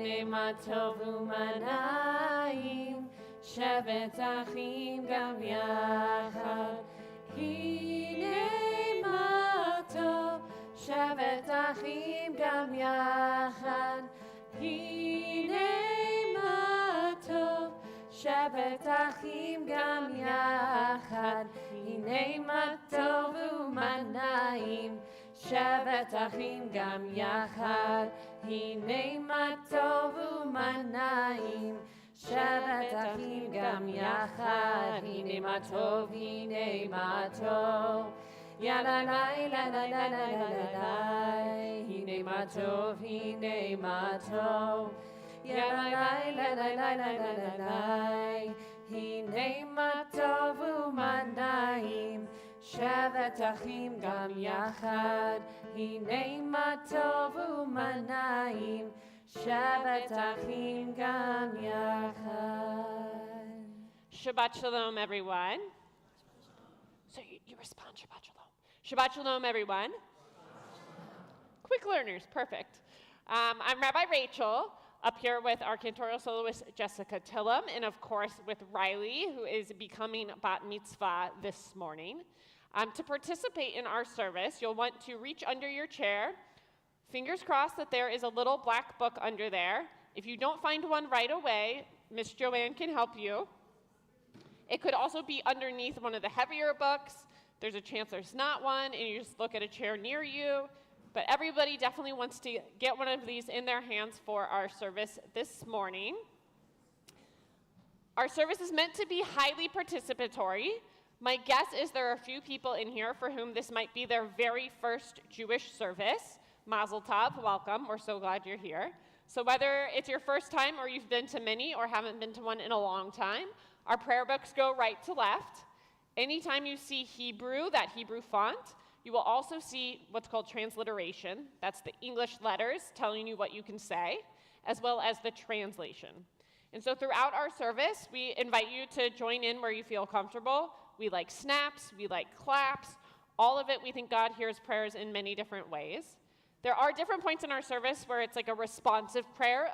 הנה מה טוב ומה נעים, שבת אחים גם יחד. הנה מה טוב, שבת אחים גם יחד. הנה מה טוב, שבת אחים גם יחד. הנה מה טוב ומה נעים, שבת אחים גם יחד. הנה מה טוב ומה נעים, שבת אחים גם יחד. הנה מה טוב, הנה מה טוב, יאללה לי לה לה לה לה לה לה. הנה מה טוב, הנה מה טוב, יאללה לי לה לה לה לה לה לה. הנה מה טוב ומה נעים, שבת אחים גם יחד. הנה מה טוב ומה נעים, שבת אחים גם יחד. Shabbat Shalom, everyone. So you respond, Shabbat Shalom. Shabbat Shalom, everyone. Quick learners, perfect. I'm Rabbi Rachel, up here with our cantorial soloist Jessica Tillum, and of course with Riley, who is becoming bat mitzvah this morning. To participate in our service, you'll want to reach under your chair. Fingers crossed that there is a little black book under there. If you don't find one right away, Miss Joanne can help you. It could also be underneath one of the heavier books. There's a chance there's not one, and you just look at a chair near you. But everybody definitely wants to get one of these in their hands for our service this morning. Our service is meant to be highly participatory. My guess is there are a few people in here for whom this might be their very first Jewish service. Mazel tov, welcome. We're so glad you're here. So whether it's your first time or you've been to many or haven't been to one in a long time, our prayer books go right to left. Anytime you see Hebrew, that Hebrew font, you will also see what's called transliteration. That's the English letters telling you what you can say, as well as the translation. And so throughout our service, we invite you to join in where you feel comfortable. We like snaps, we like claps, all of it. We think God hears prayers in many different ways. There are different points in our service where it's like a responsive prayer,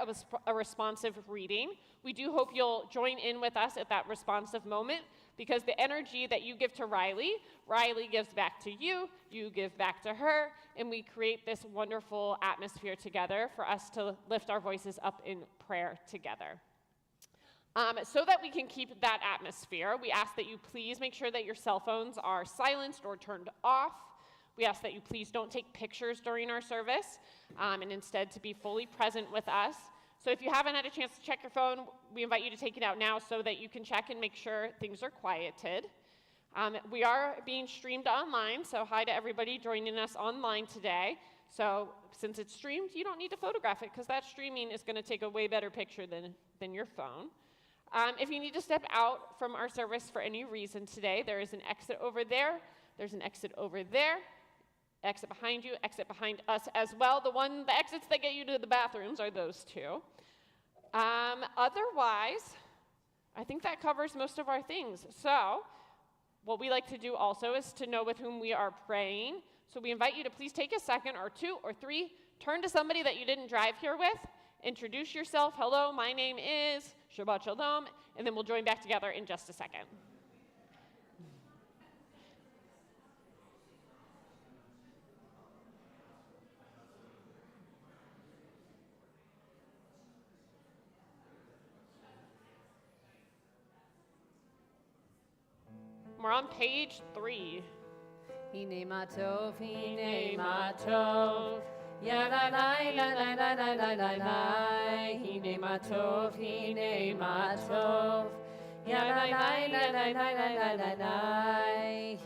a responsive reading. We do hope you'll join in with us at that responsive moment, because the energy that you give to Riley, Riley gives back to you, you give back to her, and we create this wonderful atmosphere together for us to lift our voices up in prayer together. So that we can keep that atmosphere, we ask that you please make sure that your cell phones are silenced or turned off. We ask that you please don't take pictures during our service, and instead to be fully present with us. So if you haven't had a chance to check your phone, we invite you to take it out now so that you can check and make sure things are quieted. We are being streamed online, so hi to everybody joining us online today. So since it's streamed, you don't need to photograph it, because that streaming is going to take a way better picture than your phone. If you need to step out from our service for any reason today, there is an exit over there. There's an exit over there. Exit behind you, exit behind us as well. The exits that get you to the bathrooms are those two. Otherwise, I think that covers most of our things. So what we like to do also is to know with whom we are praying. So we invite you to please take a second or two or three, turn to somebody that you didn't drive here with, introduce yourself. Hello, my name is Shabbat Shalom, and then we'll join back together in just a second. We're on page 3. הנה מה טוב, הנה מה טוב, יאללה לי לה לה לה לה לה לה לה. הנה מה טוב, הנה מה טוב, יאללה לי לה לה לה לה לה לה לה.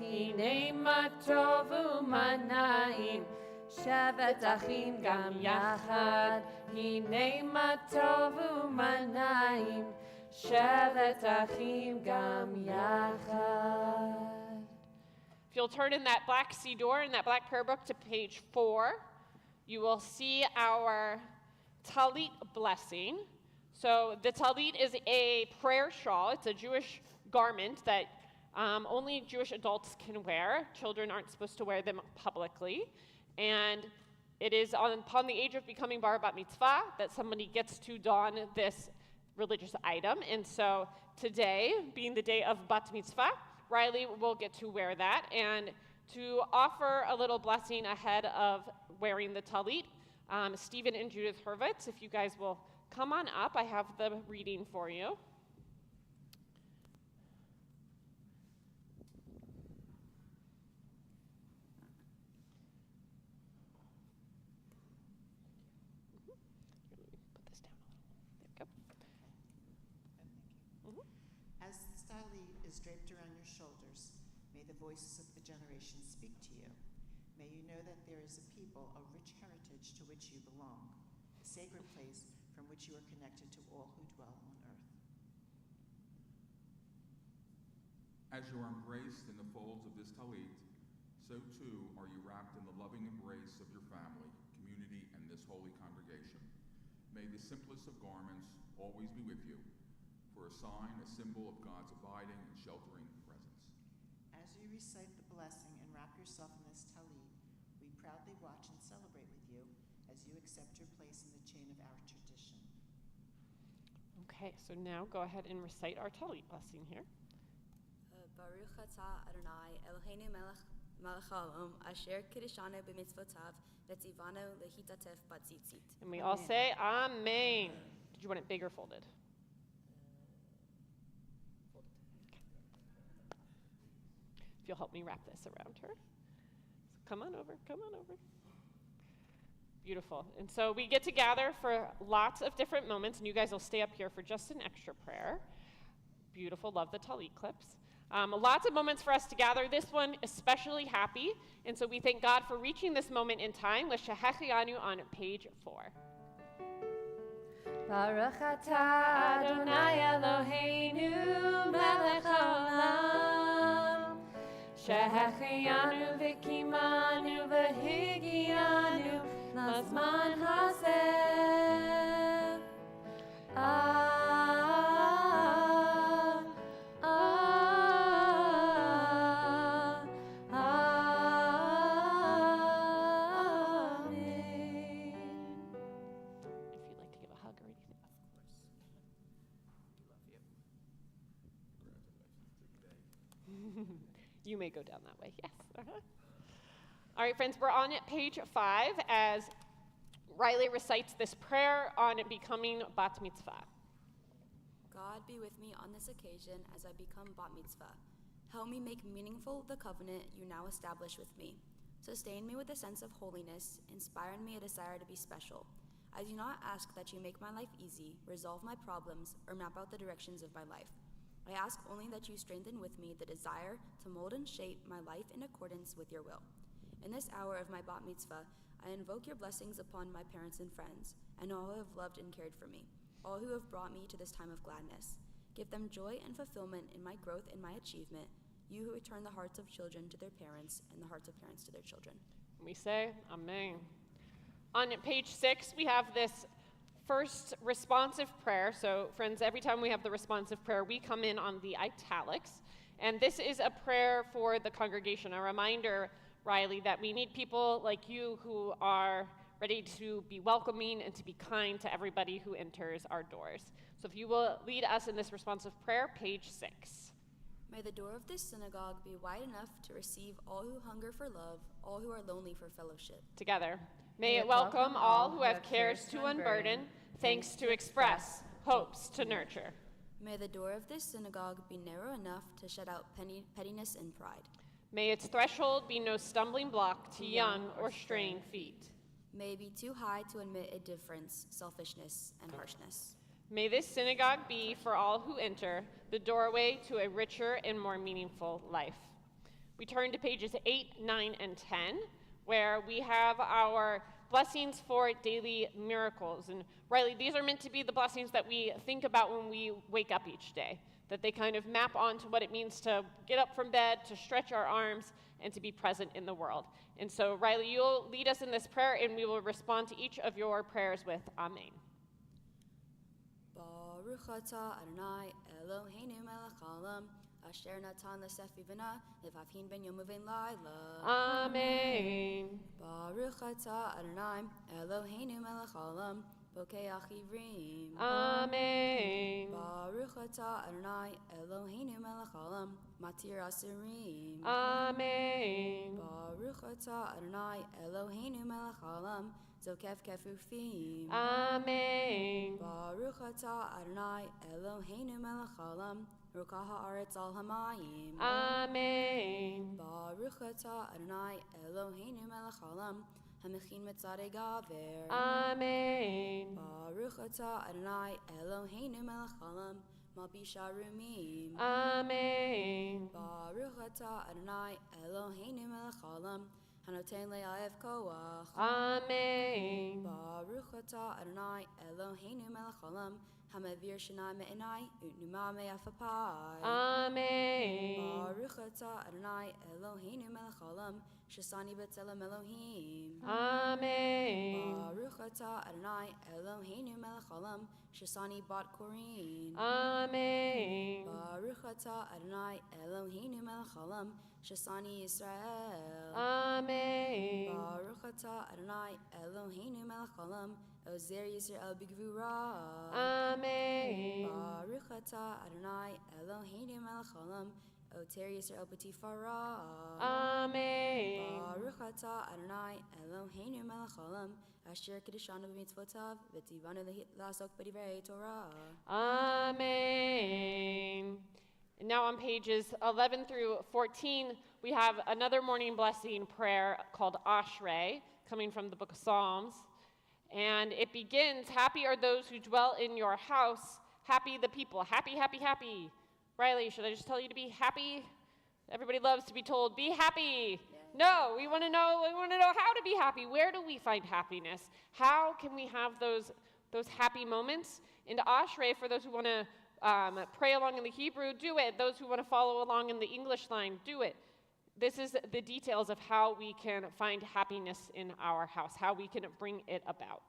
הנה מה טוב ומה נעים, שבת אחים גם יחד. הנה מה טוב ומה נעים, שבת אחים גם יחד. If you'll turn in that black siddur, in that black prayer book, to page 4, you will see our talit blessing. So the talit is a prayer shawl. It's a Jewish garment that only Jewish adults can wear. Children aren't supposed to wear them publicly. And it is upon the age of becoming bar bat mitzvah that somebody gets to don this religious item. And so today, being the day of bat mitzvah, Riley will get to wear that. And to offer a little blessing ahead of wearing the talit, Stephen and Judith Hurwitz, if you guys will come on up, I have the reading for you. As the style is draped around your shoulders, may the voices of the generations speak to you. May you know that there is a people, a rich heritage to which you belong, a sacred place from which you are connected to all who dwell on earth. As you are embraced in the folds of this talit, so too are you wrapped in the loving embrace of your family, community, and this holy congregation. May the simplest of garments always be with you, for a sign, a symbol of God's abiding and sheltering presence. As you recite the blessing and wrap yourself in this talit, we proudly watch and celebrate with you as you accept your place in the chain of our tradition. Okay, so now go ahead and recite our talit blessing here. Baruch atah Adonai Eloheinu melech haolam asher kiddushanu b'mitzvotav v'tzivanu lehitatef batzitzit. And we all say Amen. Did you want it big or folded? If you'll help me wrap this around her. So come on over, come on over. Beautiful. And so we get to gather for lots of different moments, and you guys will stay up here for just an extra prayer. Beautiful. Love the talit clips. Lots of moments for us to gather. This one especially happy, and so we thank God for reaching this moment in time with Shehechianu on page 4. Baruch atah Adonai Eloheinu melech haolam Shehechianu v'kimanu v'higianu lazman hazeh. You may go down that way, yes. All right, friends, we're on page 5 as Riley recites this prayer on becoming bat mitzvah. God be with me on this occasion as I become bat mitzvah. Help me make meaningful the covenant you now establish with me. Sustain me with a sense of holiness, inspire in me a desire to be special. I do not ask that you make my life easy, resolve my problems, or map out the directions of my life. I ask only that you strengthen with me the desire to mold and shape my life in accordance with your will. In this hour of my bat mitzvah, I invoke your blessings upon my parents and friends, and all who have loved and cared for me, all who have brought me to this time of gladness. Give them joy and fulfillment in my growth and my achievement, you who return the hearts of children to their parents and the hearts of parents to their children. We say, Amen. On page 6, we have this first responsive prayer. So, friends, every time we have the responsive prayer, we come in on the italics. And this is a prayer for the congregation, a reminder, Riley, that we need people like you who are ready to be welcoming and to be kind to everybody who enters our doors. So if you will lead us in this responsive prayer, page 6. May the door of this synagogue be wide enough to receive all who hunger for love, all who are lonely for fellowship. Together. May it welcome all who have cares to unburden, thanks to express, hopes to nurture. May the door of this synagogue be narrow enough to shut out pettiness and pride. May its threshold be no stumbling block to young or straying feet. May it be too high to admit a difference, selfishness, and harshness. May this synagogue be, for all who enter, the doorway to a richer and more meaningful life. We turn to pages 8, 9, and 10, where we have our blessings for daily miracles. And Riley, these are meant to be the blessings that we think about when we wake up each day, that they kind of map onto what it means to get up from bed, to stretch our arms, and to be present in the world. And so, Riley, you'll lead us in this prayer, and we will respond to each of your prayers with Amen. Baruch atah Adonai Eloheinu melech haolam Asher natan l'sefi v'na, levavhin ben yom uvein laila. Amen. Baruch atah Adonai, Eloheinu melech haolam, bokei achivrim. Amen. Baruch atah Adonai, Eloheinu melech haolam, matir asirim. Amen. Baruch atah Adonai, Eloheinu melech haolam, zokef kefufim. Amen. Baruch atah Adonai, Eloheinu melech haolam, rukah haaretz al hamayim. Amen. Baruch atah Adonai, Eloheinu melech haolam, hamechin mitzadei gaver. Amen. Baruch atah Adonai, Eloheinu melech haolam, malbish arumim. Amen. Baruch atah Adonai, Eloheinu melech haolam, hanoten le'aev koach. Amen. Baruch atah Adonai, Eloheinu melech haolam, hamavir shanai me'enai, utnuma me'afapai. Amen. Baruch atah Adonai, Eloheinu melech haolam, shasani b'tzelem Elohim. Amen. Baruch atah Adonai, Eloheinu melech haolam, shasani bat korin. Amen. Baruch atah Adonai, Eloheinu melech haolam, shasani Yisrael. Amen. Baruch atah Adonai, Eloheinu melech haolam, ozer Yisrael b'gvura. Amen. Baruch atah Adonai, Eloheinu melech haolam, oter Yisrael b'tifara. Amen. Baruch atah Adonai, Eloheinu melech haolam, asher kedeshanu b'mitzvotav, v'tivanu la'asok b'divrei Torah. Amen. And now on pages 11 through 14, we have another morning blessing prayer called Ashrei, coming from the book of Psalms. And it begins, happy are those who dwell in your house, happy the people, happy, happy, happy. Riley, should I just tell you to be happy? Everybody loves to be told, be happy. No, we want to know how to be happy. Where do we find happiness? How can we have those happy moments? And Ashrei, for those who want to pray along in the Hebrew, do it. Those who want to follow along in the English line, do it. This is the details of how we can find happiness in our house, how we can bring it about.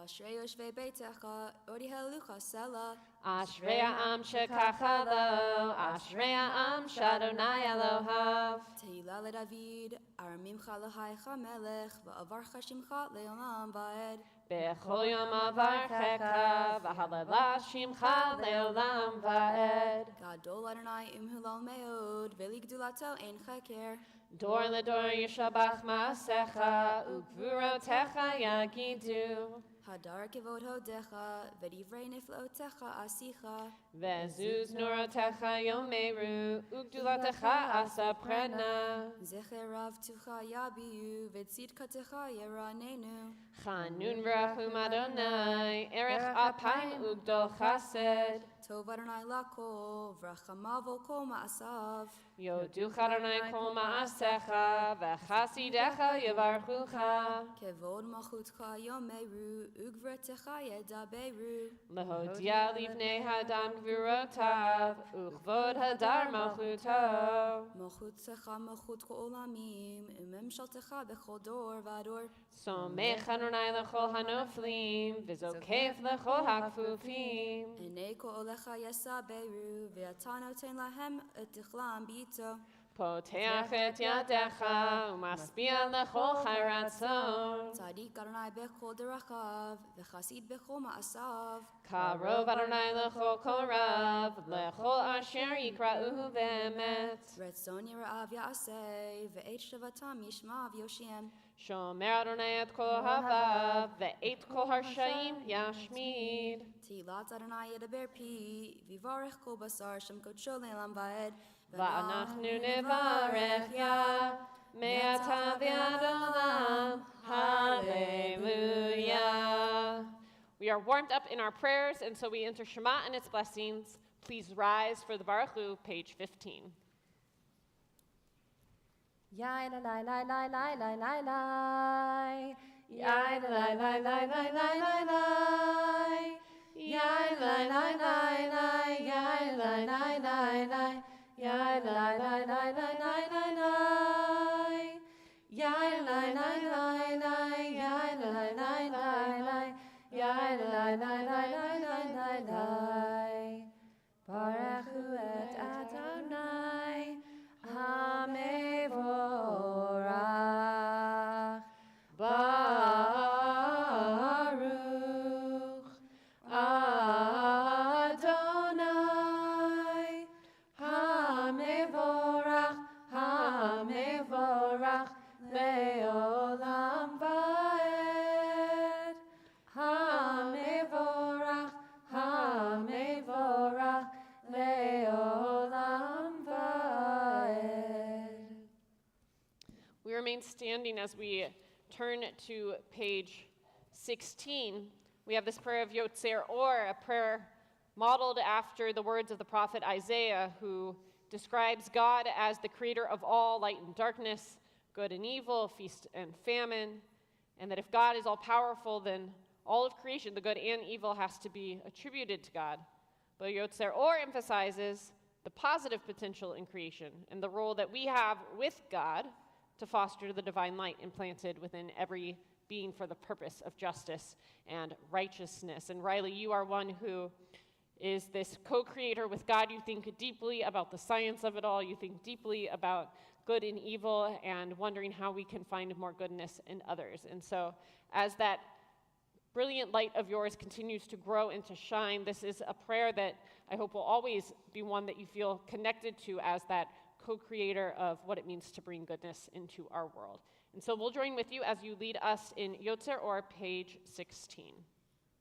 Ashrei yoshvei beitecha, odi helucha sela. Ashrei ha'am shekacha lo, Ashrei ha'am sh'Adonai Elohav. Tehillah leDavid, aramimcha l'haicha melech, va'avarcha shimcha le'olam va'ed. Bechol yom avarchecha, v'halela shimcha le'olam va'ed. Gadol Adonai imhulal meod, ve'ligdulato ein chaker. Dor ledor yishabach ma'asecha, u'gvurotecha yagidu. Hadar kevod hodecha, v'divrei niflotecha asicha. Ve'zuz nurotecha yomeru, u'gdulatecha asaprena. Zecherav tucha yabiu, v'tzidkatecha yeranenu. Chanun v'rachum Adonai, erech apayim u'gdol chesed. Tov Adonai lakol, v'rachamav kol ma'asav. Yoduch Adonai kol ma'asecha, v'chasidecha yivarchucha. Kevod malchutcha yomeru, ugvretecha yedaberu. Lehodia livnei hadam gvurotav, uchvod hadar malchuto. Malchutzecha malchut olamim, umemshaltecha bechol dor vador. Somech Adonai lechol hanoflim, v'zokef lechol hakfufim. Enei kol olecha yesaberu, ve'ata noten lahem etichlam bito. Poteach et yadecha, u'maspia lechol chayratzon. Tzadik Adonai bechol derachav, v'chasid bechol ma'asav. Karov Adonai lechol korav, lechol asher yikra'uhu be'emet. Retzon yera'av ya'aseh, ve'et shavatam yishma v'yoshem. Shomer Adonai et kol ohavav, ve'et kol harshaim yashmid. Tilat Adonai yedaber pi, v'varech kol basar shem kodsho le'elam va'ed. Va'anachnu nevarech ya, me'ata v'ad olam, hallelujah. We are warmed up in our prayers, and so we enter Shema and its blessings. Please rise for the Baruch Hu, page 15. Yai la la la la la la la la. Yai la la la la la la la la. Yai la la la la. Yai la la la la. Yai la la la la la la la. Yai la la la la. Yai la la la la. Yai la la la la la la la. Baruch Hu remain standing as we turn to page 16. We have this prayer of Yotzer Or, a prayer modeled after the words of the prophet Isaiah, who describes God as the creator of all light and darkness, good and evil, feast and famine, and that if God is all-powerful, then all of creation, the good and evil, has to be attributed to God. But Yotzer Or emphasizes the positive potential in creation and the role that we have with God to foster the divine light implanted within every being for the purpose of justice and righteousness. And Riley, you are one who is this co-creator with God. You think deeply about the science of it all. You think deeply about good and evil and wondering how we can find more goodness in others. And so as that brilliant light of yours continues to grow and to shine, this is a prayer that I hope will always be one that you feel connected to as that co-creator of what it means to bring goodness into our world. And so we'll join with you as you lead us in Yotzer Or, page 16.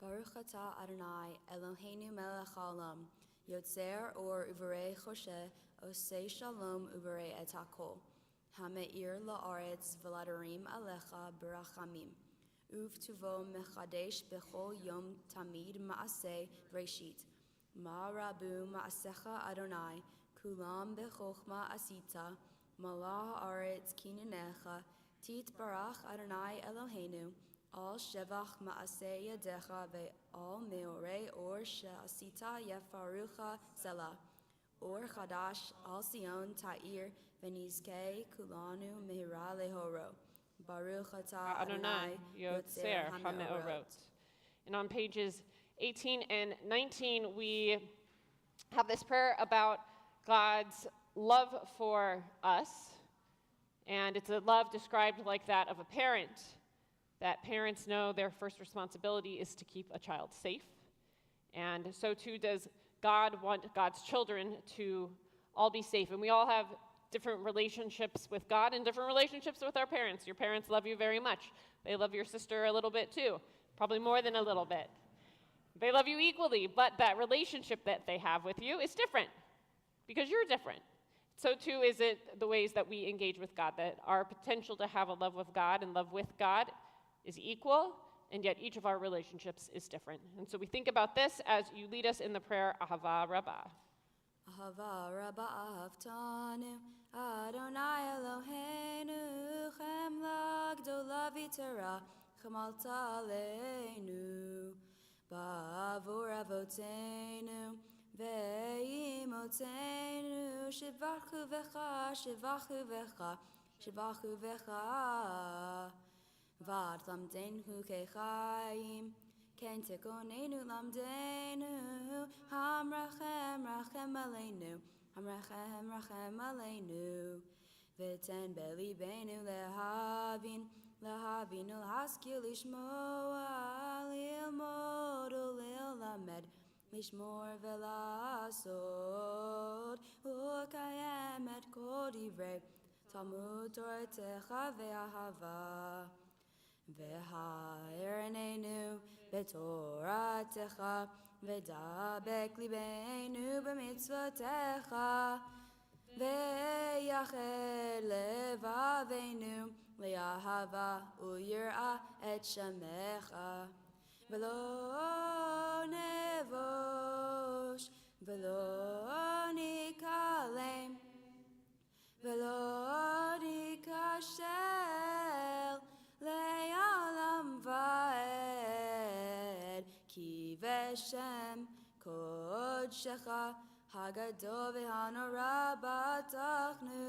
Baruch atah Adonai Eloheinu melech haolam, Yotzer Or uvarei choshe, osei shalom uvarei et hakol, hameir la'aretz v'ladarim alecha berachamim, uvtuvo mechadesh bechol yom tamid ma'aseh reshit, ma rabu ma'asecha Adonai, kulam bechochma asita, malah haaretz kinanecha, tit barach Adonai Eloheinu, al shevach ma'aseh yadecha ve'al meorei or she'asita yafarucha selah, or chadash al Sion ta'ir v'nizkei kulanu mehira lehoro. Baruch atah Adonai Yotzer HaMeorot. And on pages 18 and 19, we have this prayer about God's love for us, and it's a love described like that of a parent, that parents know their first responsibility is to keep a child safe, and so too does God want God's children to all be safe. And we all have different relationships with God and different relationships with our parents. Your parents love you very much. They love your sister a little bit too, probably more than a little bit. They love you equally, but that relationship that they have with you is different because you're different. So too is it the ways that we engage with God, that our potential to have a love with God and love with God is equal, and yet each of our relationships is different. And so we think about this as you lead us in the prayer, Ahava Rabbah. Ahava Rabbah Aftanu, Adonai Eloheinu, Chemla Gdola V'Tera, Chemalta Aleinu, Ba'avur Avotenu, Ve'imotenu, Shivachu V'cha, Shivachu V'cha, Shivachu V'cha, Vad Lamdenu Kechaim, Ken Tekonenu Lamdenu, Hamrachem Rachem Aleinu, Hamrachem Rachem Aleinu, V'ten Belibenu Lehavin, Lehavinu L'haskil Lishmoa, Lilmod U'Lilamed, Lishmor Ve'lasod, U'Kayem Et Kol Divrei, Talmud Toratecha Ve'ahava, Ve'ha'erenenu B'Toratecha, Ve'dabek Libeinu B'mitzvotecha, Ve'yachel Levaveinu Le'ahava U'yir'a Et Shemecha, Ve'lo nevosh Ve'lo nikalem Ve'lo nikashel Le'alam va'ed Ki v'shem kodshecha Hagadol v'hanora batachnu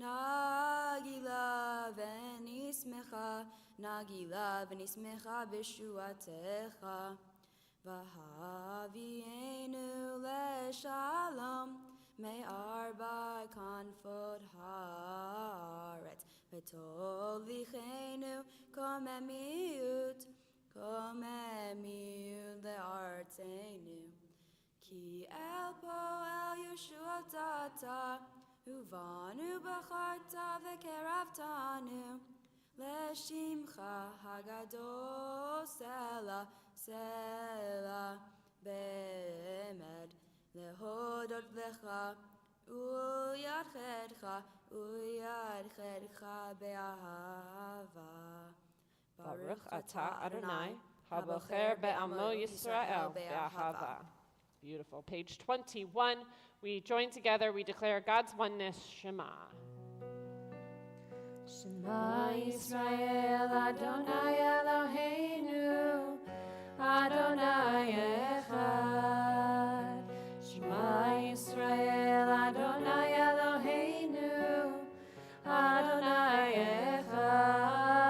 Nagila v'nismecha Nagila v'nismecha b'shuatecha V'havienu le'shalom Me'arba kanfod haaretz V'tolichenu komemiut le'artenu Ki el po'el Yeshua tata Uvanu b'charta v'keravtanu Le'shimcha hagadol Selah Selah Be'emed Le'hodot lecha Uyadchedcha be'ahava. Baruch atah Adonai, habocher be'amo Yisrael be'ahava. Beautiful. Page 21. We join together. We declare God's oneness, Shema. Shema Yisrael Adonai Eloheinu Adonai Echad. Shema Yisrael Adonai Eloheinu Adonai Echad.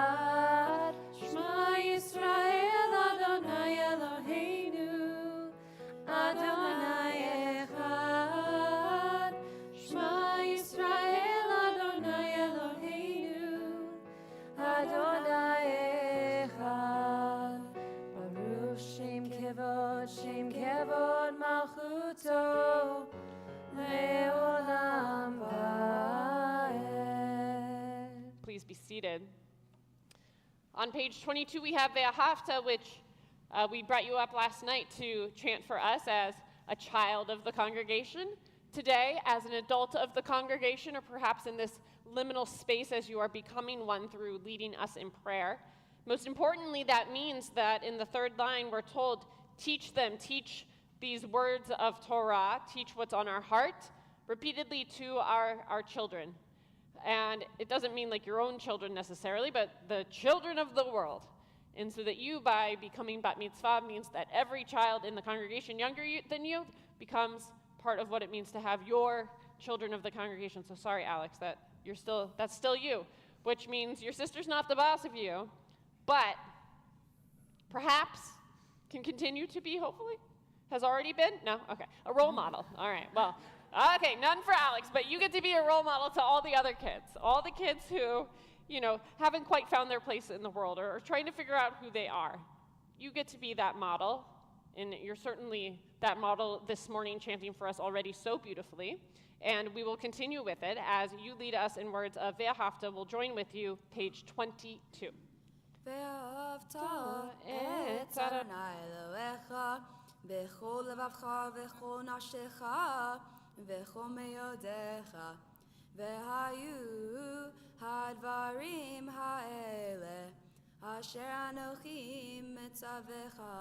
Shema Yisrael Adonai Eloheinu Adonai Echad. Shema Yisrael Adonai Eloheinu Adonai Echad. Baruch Shem Kevod Malchuto Leolam Vaed. Please be seated. On page 22, we have Ve'ahavta, which we brought you up last night to chant for us as a child of the congregation. Today, as an adult of the congregation, or perhaps in this liminal space as you are becoming one through leading us in prayer. Most importantly, that means that in the third line, we're told, teach these words of Torah, teach what's on our heart, repeatedly to our children. And it doesn't mean like your own children necessarily, but the children of the world. And so that you, by becoming bat mitzvah, means that every child in the congregation younger than you becomes part of what it means to have your children of the congregation. So sorry, Alex, that's still you, which means your sister's not the boss of you, but perhaps can continue to be, hopefully, has already been? No? Okay. A role model. All right. Well, okay, none for Alex, but you get to be a role model to all the other kids, all the kids who, haven't quite found their place in the world or are trying to figure out who they are. You get to be that model, and you're certainly that model this morning chanting for us already so beautifully, and we will continue with it as you lead us in words of Ve'ahavta. We'll join with you, page 22. Ve'ahavta et Adonai Elohecha b'chol levavcha v'chol nafshecha v'chol meyodecha ve'hayu hadvarim ha'ele asher anochi mitzavecha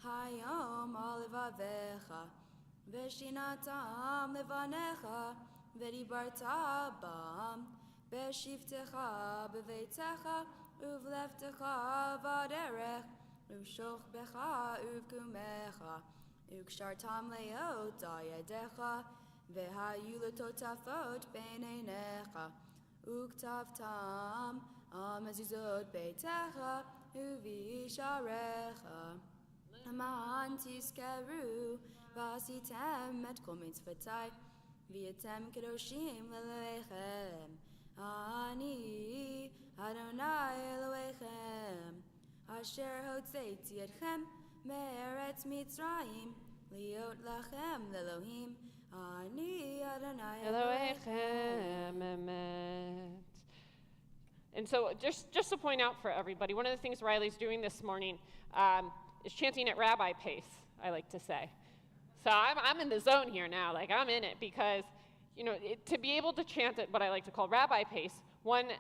hayom al levavecha ve'shinatam levanecha ve'dibarta bam be'shivtecha beveitecha uvleftecha v'aderech uvshochbecha uvkumecha ukshartam leot ayadecha ve'hayu letotafot beineinecha uktavtam amazizot beitecha uvisharecha aman tiskeru vasitem et kol mitzvotai v'yatem kedoshim lelechem ani Adonai Elohechem asher hotzeiti etchem me'eretz Mitzrayim liot lachem lelohim ani Adonai Elohechem emet. And so just to point out for everybody, one of the things Riley's doing this morning is chanting at rabbi pace, I like to say. So I'm in the zone here now, like I'm in it because, to be able to chant at what I like to call rabbi pace, one,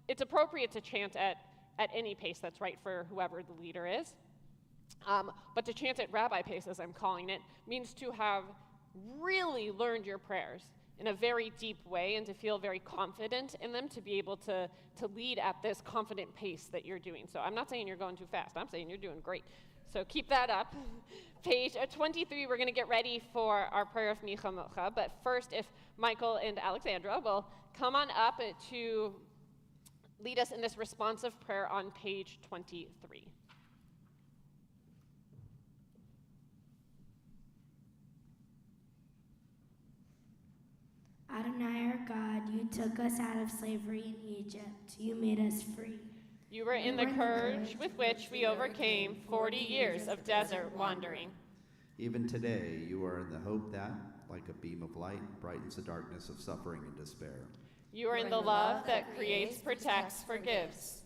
it's appropriate to chant at any pace that's right for whoever the leader is. But to chant at rabbi pace, as I'm calling it, means to have really learned your prayers in a very deep way and to feel very confident in them, to be able to lead at this confident pace that you're doing. So I'm not saying you're going too fast. I'm saying you're doing great. So keep that up. Page 23, we're going to get ready for our prayer of Micha Mocha. But first, if Michael and Alexandra will come on up to lead us in this responsive prayer on page 23. Adonai our God, you took us out of slavery in Egypt. You made us free. You were in the courage with which we overcame 40 years of desert wandering. Even today, you are in the hope that, like a beam of light, brightens the darkness of suffering and despair. You are in the love that creates, protects, forgives.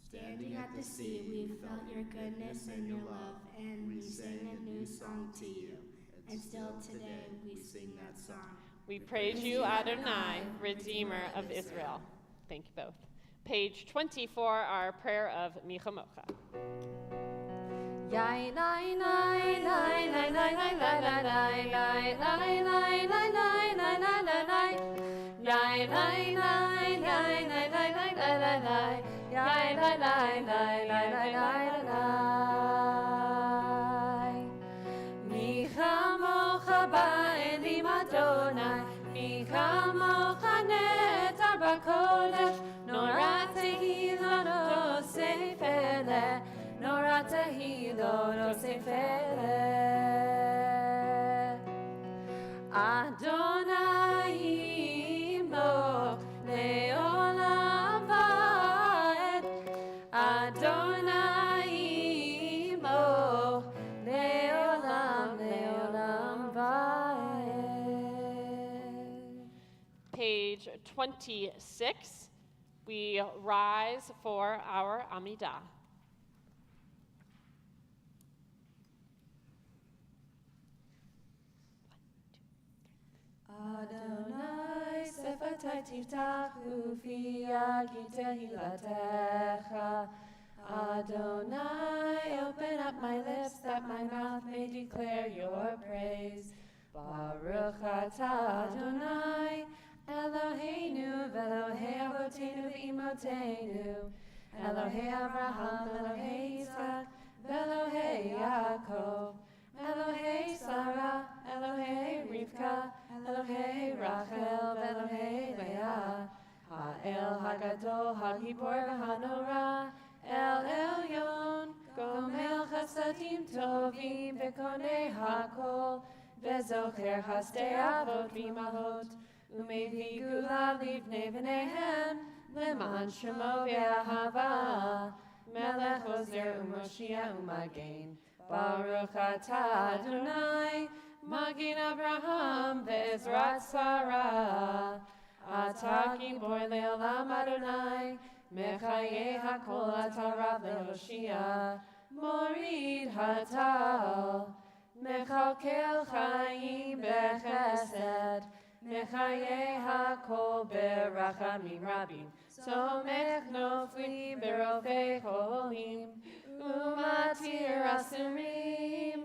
Standing at the sea, we felt your goodness and your love, and we sang a new song to you. And still today, we sing that song. We praise you, Adonai, Redeemer of Israel. Thank you both. Page 24, our prayer of Michamocha. Yai nai nai nai nai nai nai nai nai nai nai nai nai nai nai nai nai nai. Yai nai nai nai nai nai nai nai nai nai. Yai nai nai nai nai nai nai nai. Michamocha ba'elim Adonai, Michamocha netar b'kodesh, Nora tehillah no sefele, Nora tehillah no sefele. Adonai yimloch le'olam va'ed, Adonai yimloch le'olam va'ed. Page 26, we rise for our Amidah. Adonai sefatai tiftachu fi yagi tehilatecha. Adonai, open up my lips that my mouth may declare your praise. Baruch atah Adonai, Eloheinu v'Elohei avoteinu v'imotenu, Elohei Abraham, Elohei Yitzchak, v'Elohei Yaakov, Elohei Sarah, Elohei Rivka, Elohei Rachel, v'Elohei Leah, Ha'el Hagadol, Hagibor v'Hanora, El Elyon, Gomel Chasadim Tovim, v'Konei Hakol, v'Zocher Hasdei Avot v'Imahot, Umevi Gula Livnei V'Nehem, Leman Shemo v'Ahava, Melech Ozer u'Moshia u'Magen, Baruch atah Adonai, Magen Abraham v'Ezrat Sarah, Atah Gibor le'olam Adonai, Mechayeh hakol atah Rav le'Hoshia, Morid hatal, Mechalkel chaim b'chesed, Mechayeh hakol berachamim rabim, Somech nofli berofei cholim, Umatir asurim,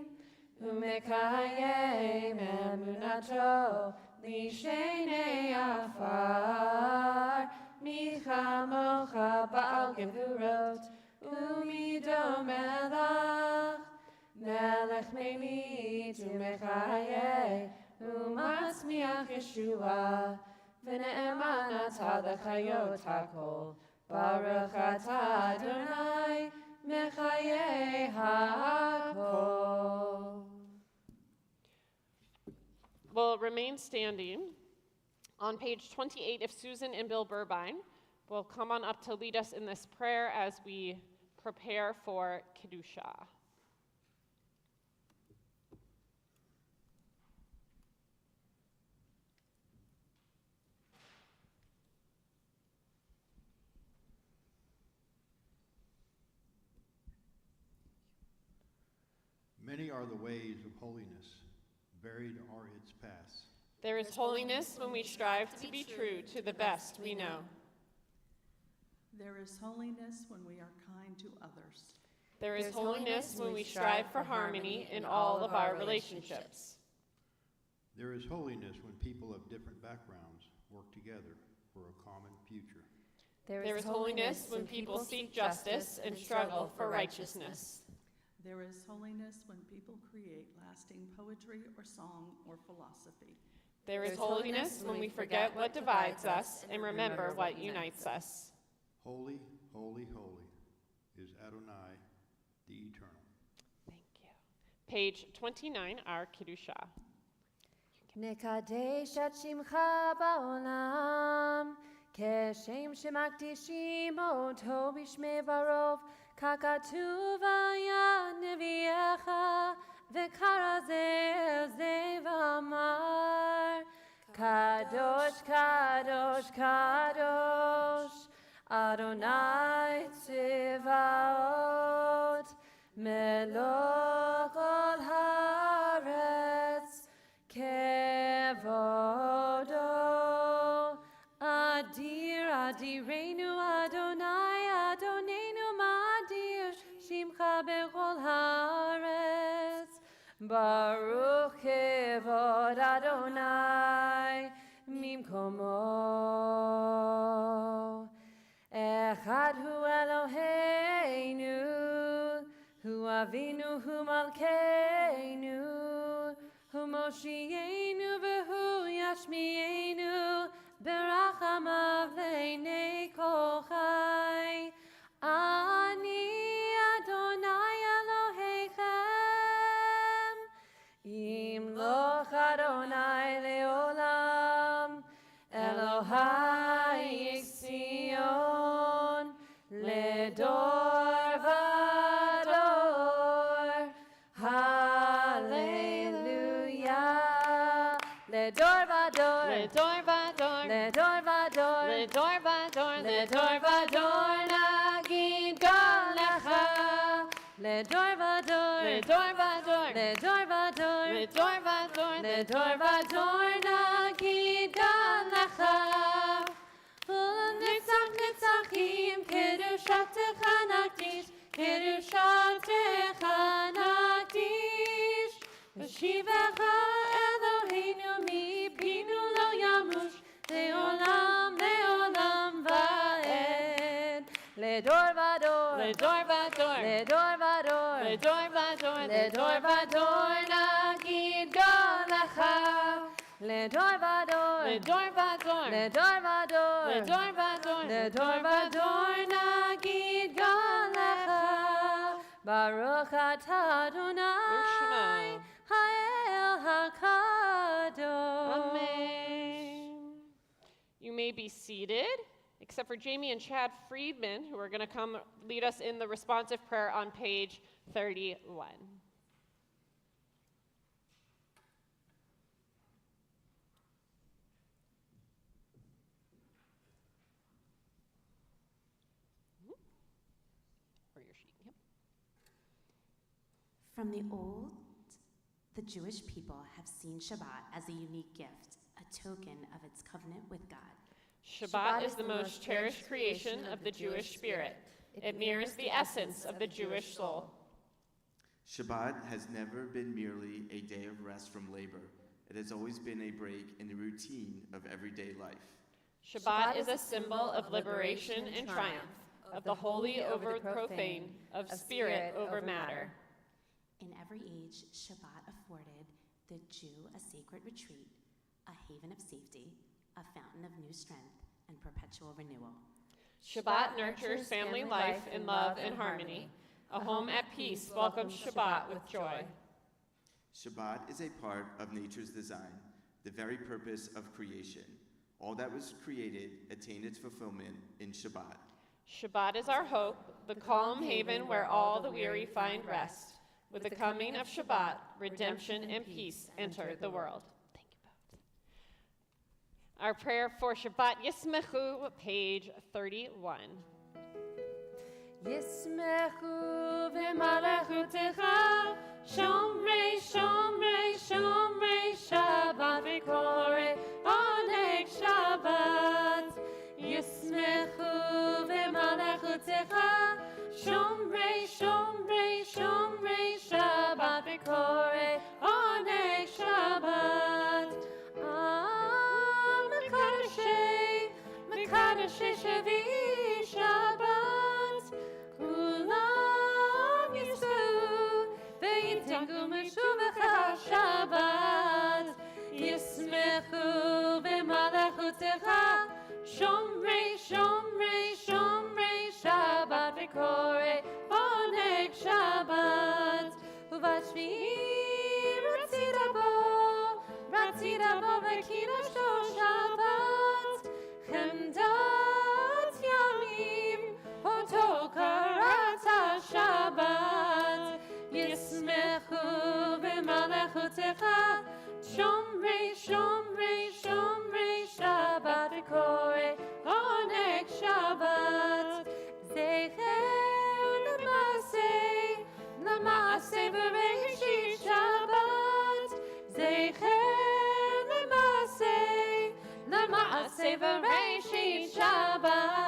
Umekayem emunato, Lishenei afar, Michamocha ba'al gevurot, Umido melach, Melech meimit umechayeh, Umatzmiach Yeshua, V'ne'eman atah l'chayot hakol, Baruch atah Adonai, Mechayeh hakol. We'll remain standing. On page 28, if Susan and Bill Burbine will come on up to lead us in this prayer as we prepare for Kedusha. Many are the ways of holiness, varied are its paths. There is holiness when we strive to be true to the best we know. There is holiness when we are kind to others. There is holiness when we strive for harmony in all of our relationships. There is holiness when people of different backgrounds work together for a common future. There is holiness when people seek justice and struggle for righteousness. There is holiness when people create lasting poetry or song or philosophy. There is holiness when we forget what divides us and remember what unites us. Holy, holy, holy is Adonai, the Eternal. Thank you. Page 29, our Kedusha. Nekadesh et shimcha ba'olam, keshem shemakdishim oto b'shmei barov, kakatuv היה נביאך, וקרא זה אל זה ואמר, קדוש, קדוש, קדוש, אדוני צבאות, מלוא כל הארץ, כבוד Adirenu Adonai Adonenu Madir Shimcha Bechol Haaretz Baruch Kevod Adonai Mimkomo Echad Hu Eloheinu Hu Avinu Hu Malkeinu Hu Moshienu V'Hu Yashmienu Berachamav Le'nei Kol Chai Ani Adonai Elohechem Yimloch Adonai Le'olam Elohai Yitzion Ledor Vador Hallelujah Ledor Vador Ledor vador, Ledor Vador ledor vador, Ledor Vador Nagid Galecha Ledor Vador ledor vador, Ledor Vador ledor vador, Ledor Vador Nagid Galecha Netzach Netzachim Kedushatecha Nagdish Kedushatecha Nagdish V'shivecha Eloheinu mipinu lo yamush Le'olam le'olam va'ed Ledor Vador ledor vador, Ledor Vador ledor vador, Ledor Vador Nagid Galecha Ledor Vador ledor vador, Ledor Vador ledor vador, Ledor Vador Nagid Galecha Baruch atah Adonai Ha'el HaKadosh Amen. You may be seated, except for Jamie and Chad Friedman, who are going to come lead us in the responsive prayer on page 31. Or your sheet, yep. From the old, the Jewish people have seen Shabbat as a unique gift, a token of its covenant with God. Shabbat is the most cherished creation of the Jewish spirit. It mirrors the essence of the Jewish soul. Shabbat has never been merely a day of rest from labor. It has always been a break in the routine of everyday life. Shabbat is a symbol of liberation and triumph, of the holy over the profane, of spirit over matter. In every age, Shabbat afforded the Jew a sacred retreat, a haven of safety, a fountain of new strength, and perpetual renewal. Shabbat nurtures family life in love and harmony. A home at peace welcomes Shabbat with joy. Shabbat is a part of nature's design, the very purpose of creation. All that was created attained its fulfillment in Shabbat. Shabbat is our hope, the calm haven where all the weary find rest. With the coming of Shabbat, redemption and peace enter the world. Thank you both. Our prayer for Shabbat Yismechu, page 31. Yismechu v'malachutecha Shomrei, Shomrei, Shomrei Shabbat v'korei Oneg Shabbat Yismechu v'malachutecha Shomrei, Shomrei, Shomrei Shabbat v'korei Oneg Shabbat Mekadashei, Mekadashei Shavi Shabbat Kulam Yisrael Ve'yitengu Meshuvecha Shabbat Yismechu v'malachutecha Shomrei, Shomrei, Shomrei Shabbat v'korei Oneg Shabbat Uvashvi'i Ratzida bo v'kidosho Shabbat Chemdat Yamim Oto karata Shabbat Yismechu v'malachutecha Shomrei, Shomrei, Shomrei Shabbat v'korei Oneg Shabbat Zecher L'maaseh B'Reishit Shabbat Zecher L'maaseh B'Reishit Shabbat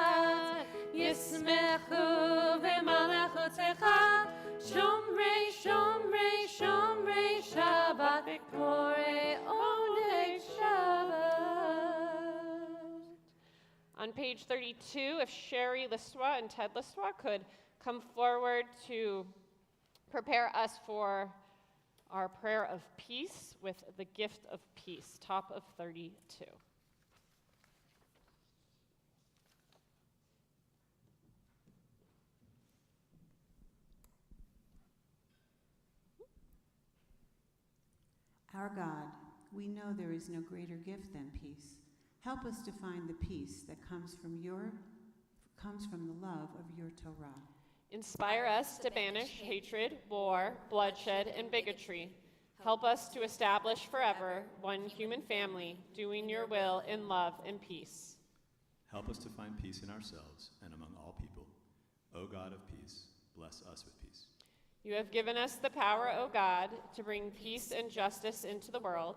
page 32, if Sherry Listwa and Ted Listwa could come forward to prepare us for our prayer of peace with the gift of peace, top of 32. Our God, we know there is no greater gift than peace. Help us to find the peace that comes from the love of your Torah. Inspire us to banish hatred, war, bloodshed, and bigotry. Help us to establish forever one human family, doing your will in love and peace. Help us to find peace in ourselves and among all people. O God of peace, bless us with peace. You have given us the power, O God, to bring peace and justice into the world.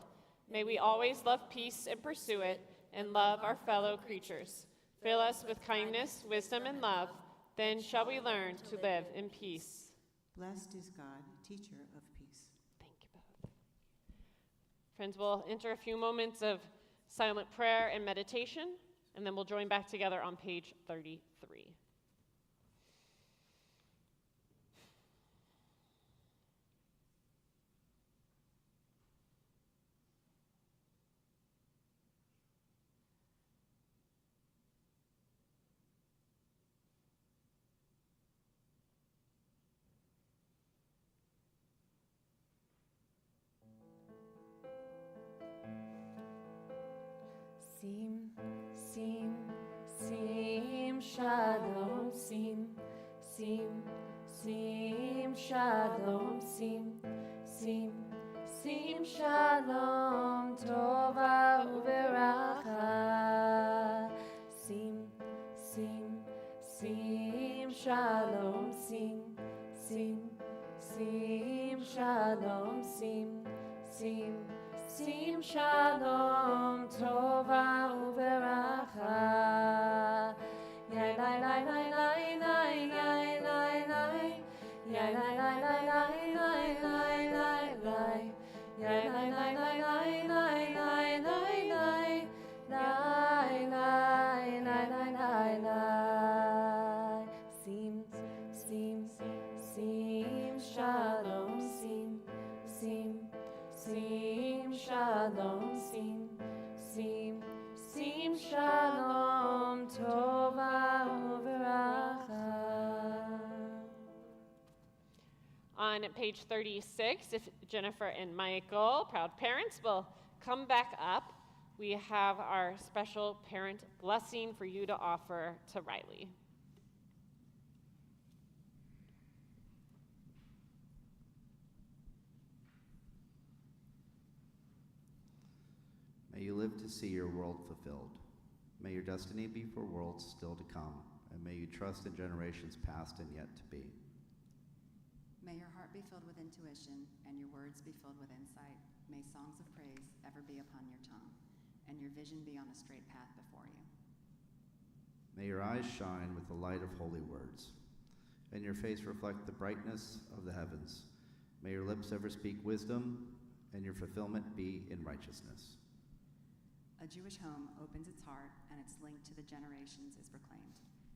May we always love peace and pursue it, and love our fellow creatures. Fill us with kindness, wisdom, and love. Then shall we learn to live in peace. Blessed is God, teacher of peace. Thank you both. Friends, we'll enter a few moments of silent prayer and meditation, and then we'll join back together on page 33. Sim, shalom, sim, shalom, sim, shalom, tova uveracha. Sim, shalom, shalom, sim, shalom, tova uveracha. Yai lai lai lai lai lai lai lai lai. Yai lai lai lai lai lai lai lai lai. Yai lai lai lai lai lai lai lai lai. Lai lai lai lai lai lai. Sim, shalom, shalom, sim, shalom, tova uveracha. On page 36, if Jennifer and Michael, proud parents, will come back up, we have our special parent blessing for you to offer to Riley. May you live to see your world fulfilled. May your destiny be for worlds still to come, and may you trust in generations past and yet to be. May your heart be filled with intuition, and your words be filled with insight. May songs of praise ever be upon your tongue, and your vision be on a straight path before you. May your eyes shine with the light of holy words, and your face reflect the brightness of the heavens. May your lips ever speak wisdom, and your fulfillment be in righteousness. A Jewish home opens its heart, and its link to the generations is proclaimed.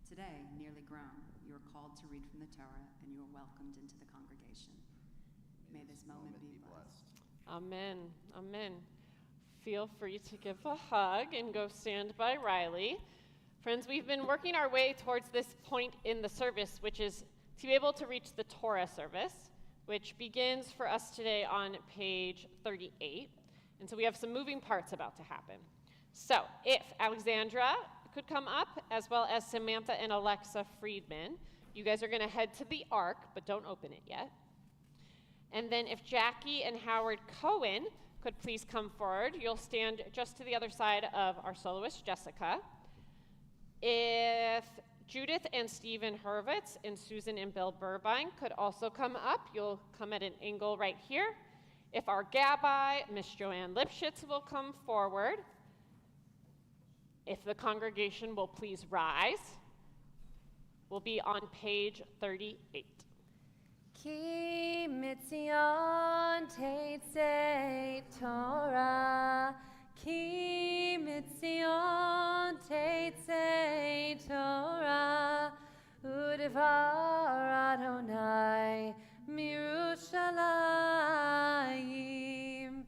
Today, nearly grown, you are called to read from the Torah, and you are welcomed into the congregation. May this moment be blessed. Amen. Amen. Feel free to give a hug and go stand by Riley. Friends, we've been working our way towards this point in the service, which is to be able to reach the Torah service, which begins for us today on page 38. And so we have some moving parts about to happen. So if Alexandra could come up, as well as Samantha and Alexa Friedman, you guys are going to head to the Ark, but don't open it yet. And then if Jackie and Howard Cohen could please come forward, you'll stand just to the other side of our soloist, Jessica. If Judith and Stephen Hurwitz and Susan and Bill Burbine could also come up, you'll come at an angle right here. If our Gabbai, Miss Joanne Lipschitz, will come forward. If the congregation will please rise. We'll be on page 38. Ki mitzion teitzei Torah, ki mitzion teitzei Dvar Adonai Mirushalayim,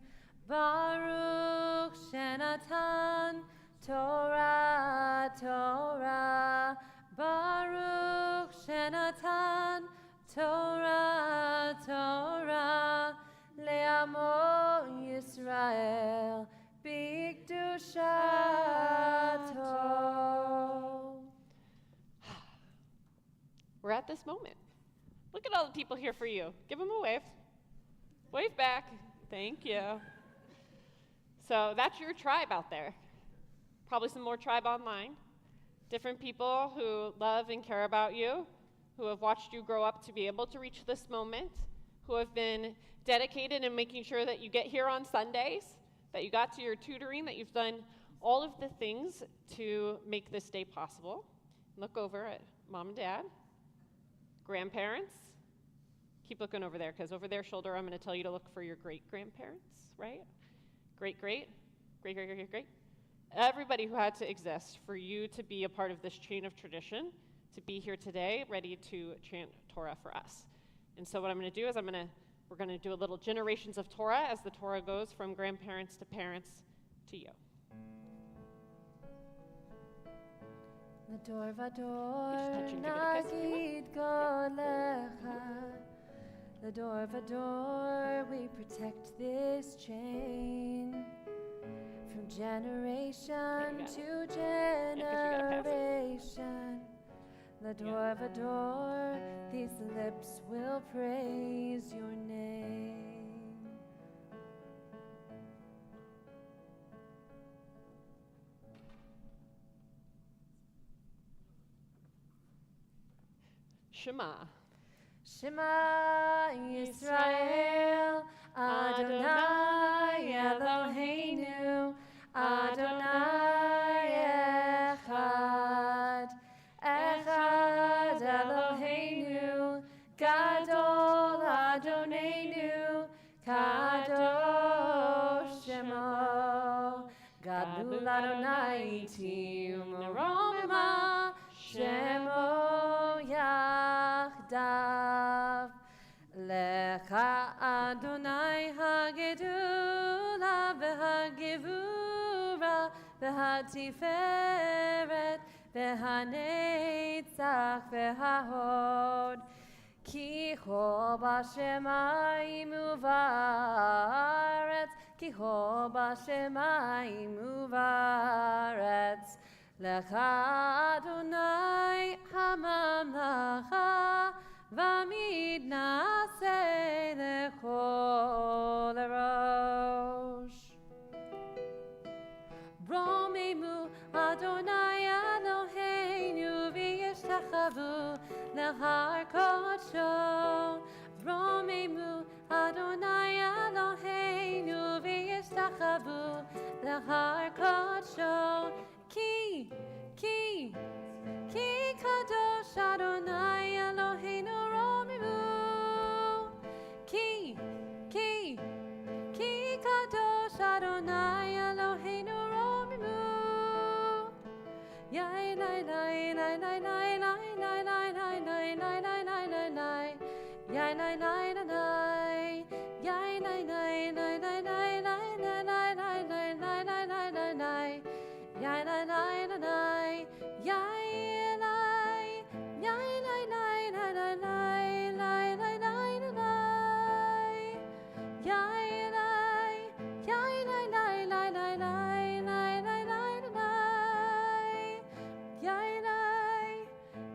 Baruch Shenatan Torah, Torah, Baruch Shenatan Torah, Torah, Le'amo Yisrael, B'Kedushato. We're at this moment. Look at all the people here for you. Give them a wave. Wave back. Thank you. So that's your tribe out there. Probably some more tribe online. Different people who love and care about you, who have watched you grow up to be able to reach this moment, who have been dedicated in making sure that you get here on Sundays, that you got to your tutoring, that you've done all of the things to make this day possible. Look over at mom and dad, grandparents. Keep looking over there, because over their shoulder, I'm going to tell you to look for your great-grandparents, right? Great. Everybody who had to exist for you to be a part of this chain of tradition, to be here today, ready to chant Torah for us. And so what I'm going to do is we're going to do a little generations of Torah as the Torah goes from grandparents to parents to you. Vador vador nagid golecha. Vador vador, we protect this chain from generation to generation. Vador vador, these lips will praise your name. Shema. Shema Yisrael, Adonai Eloheinu, Adonai Echad, Echad Eloheinu, Gadol Adonenu, Kadosh Shemo, Gadol Adonai Tiu Meromema, Shemo Yachdav, Lecha Adonai Hagedula v'hagevura v'hatiferet v'hanetzach v'hahod, ki ho b'shemayim uvaretz, ki ho b'shemayim uvaretz, Lecha Adonai hamamlacha v'amid na'aseh lechol erosh. Romemu Adonai Eloheinu v'yishtachavu lehar kodsho. Romemu Adonai Eloheinu v'yishtachavu lehar kodsho. Ki kadosh Adonai Eloheinu romemu. Ki kadosh Adonai Eloheinu romemu. Yai lai lai lai lai lai lai lai lai lai lai lai lai lai lai lai. Yai lai lai lai lai. Yai lai lai lai lai lai lai lai lai lai lai lai lai lai lai lai. Yai lai lai lai lai. Yai lai. Yai lai lai lai lai lai lai lai lai lai. Yai lai. Yai lai lai lai lai lai lai lai lai lai. Yai lai.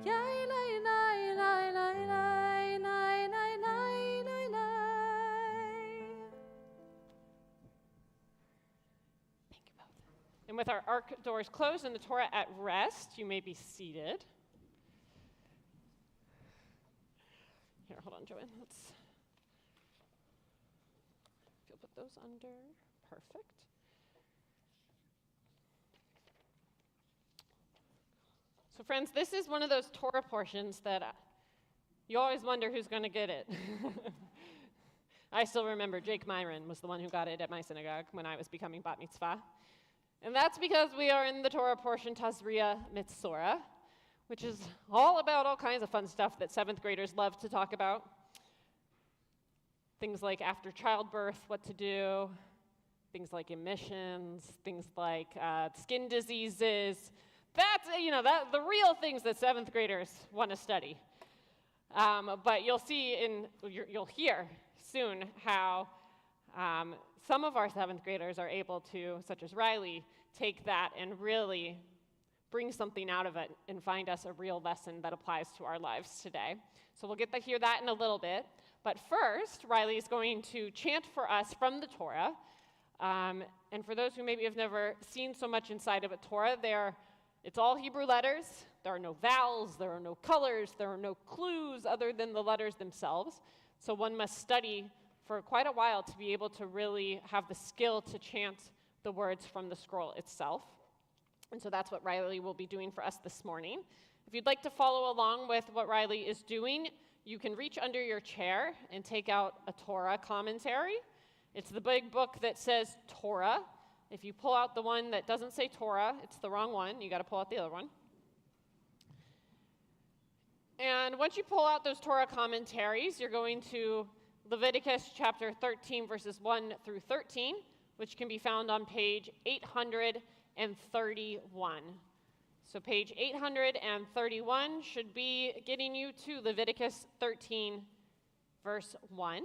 Yai lai lai lai lai lai lai lai lai lai. Thank you both. And with our ark doors closed and the Torah at rest, you may be seated. Here, hold on, Joanne. If you'll put those under. Perfect. So friends, this is one of those Torah portions that you always wonder who's going to get it. I still remember Jake Myron was the one who got it at my synagogue when I was becoming bat mitzvah. And that's because we are in the Torah portion, Tazria Mitzorah, which is all about all kinds of fun stuff that 7th graders love to talk about. Things like after childbirth, what to do, things like emissions, things like skin diseases. That's, the real things that 7th graders want to study. But you'll hear soon how some of our 7th graders are able to, such as Riley, take that and really bring something out of it and find us a real lesson that applies to our lives today. So we'll get to hear that in a little bit. But first, Riley is going to chant for us from the Torah. And for those who maybe have never seen so much inside of a Torah, it's all Hebrew letters. There are no vowels, there are no colors, there are no clues other than the letters themselves. So one must study for quite a while to be able to really have the skill to chant the words from the scroll itself. And so that's what Riley will be doing for us this morning. If you'd like to follow along with what Riley is doing, you can reach under your chair and take out a Torah commentary. It's the big book that says Torah. If you pull out the one that doesn't say Torah, it's the wrong one. You got to pull out the other one. And once you pull out those Torah commentaries, you're going to Leviticus chapter 13, verses 1 through 13, which can be found on page 831. So page 831 should be getting you to Leviticus 13, verse 1.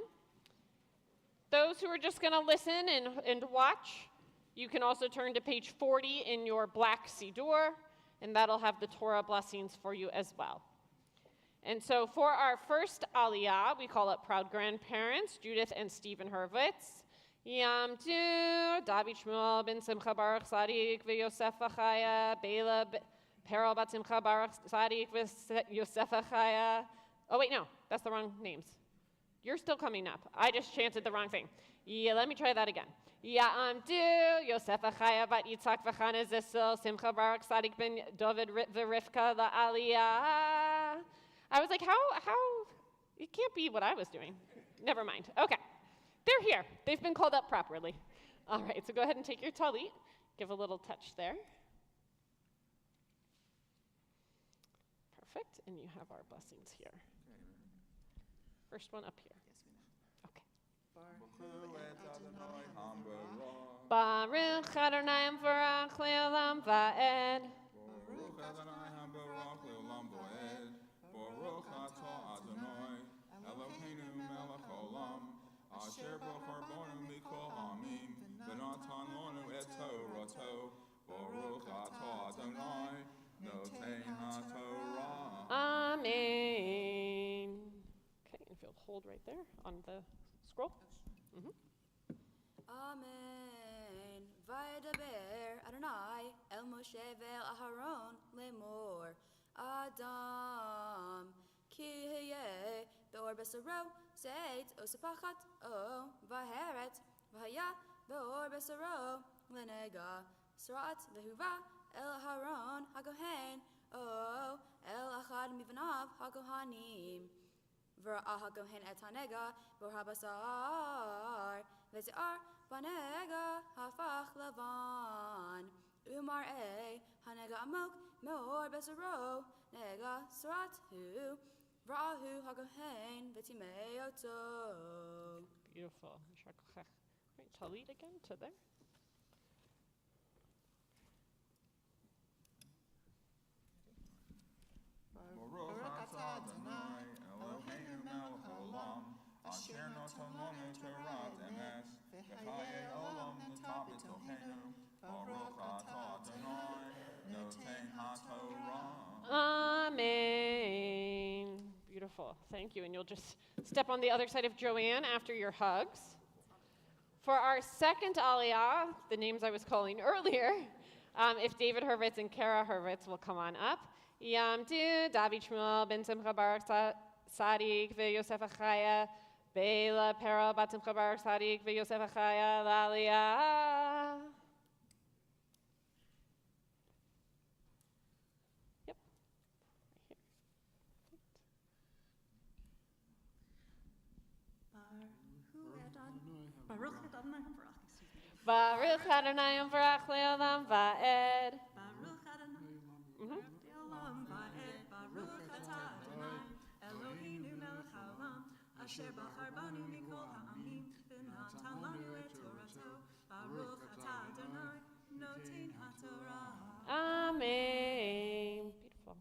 Those who are just going to listen and watch, you can also turn to page 40 in your black Siddur, and that'll have the Torah blessings for you as well. And so for our first Aliyah, we call up proud grandparents, Judith and Stephen Hurwitz. Yamdu, David Shmuel ben Simcha Baruch Sadik v'Yosef Achaya, Bela Perel bat Simcha Baruch Sadik v'Yosef Achaya. Oh wait, no, that's the wrong names. You're still coming up. I just chanted the wrong thing. Yeah, let me try that again. Yamdu, Yosef Achaya bat Yitzhak v'Chana Zissel, Simcha Baruch Sadik ben David v'Rivka la'Aliyah. I was like, how, it can't be what I was doing. Never mind. Okay, they're here. They've been called up properly. All right, so go ahead and take your talit. Give a little touch there. Perfect, and you have our blessings here. First one up here. Okay. Baruch Adonai Baruch Le'olam Va'ed. Baruch Adonai Baruch Le'olam Va'ed. Baruch Atah Adonai Eloheinu melech olam asher b'charbonu mikol ha'amim v'natan lanu et Torato. Baruch Atah Adonai noten ha'Torah. Amen. Okay, and if you'll hold right there on the scroll. Mm-hmm. Amen. Vaydaber Adonai el Moshe ve'el Aharon lemor Adam ki hayeh be'or besaro seit osapachat o vaheret vahaya be'or besaro lenega srat vehuva el Haron hagohen o el achad mivanav hagohanim v'ra'ah hagohen et hanega be'or habasar ve'ze'ar banega hafach lavan umar'eh hanega amok me'or besaro nega sratu v'ra'ahu hagohen v'timeyoto. Beautiful. Right, talit again to there. Baruch Atah Adonai Eloheinu melech olam asher noten lanu Torah emes v'chayei olam nata b'tochenu. Baruch Atah Adonai noten ha'Torah. Amen. Beautiful. Thank you. And you'll just step on the other side of Joanne after your hugs. For our second Aliyah, the names I was calling earlier, if David Hurwitz and Kara Hurwitz will come on up. Yamdu, David Shmuel ben Simcha Baruch Sadik v'Yosef Achaya, Bela Perel bat Simcha Baruch Sadik v'Yosef Achaya l'Aliyah. Yep. Baruch Adonai Baruch Adonai Baruch Le'olam Va'ed. Baruch Adonai Mhm. Le'olam Va'ed. Asher Bachar Banu Mikol Ha'amim, V'natan Lanu Et Torato, Baruch Atah Adonai, Noten HaTorah. Amen. Beautiful.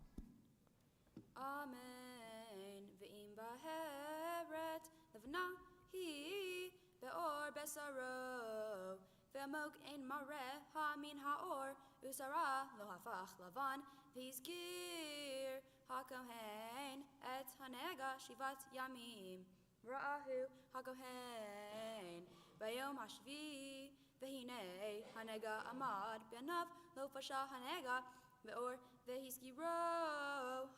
Amen. Ve'im baheret levna hi be'or besaro ve'amok ein mareh ha'amin ha'or usara lo hafach lavan v'izgir ha'kohen et hanega shivat yamim ra'ahu ha'kohen bayom hashvi ve'hinei hanega amad be'anav lo fasha hanega be'or ve'hizgiro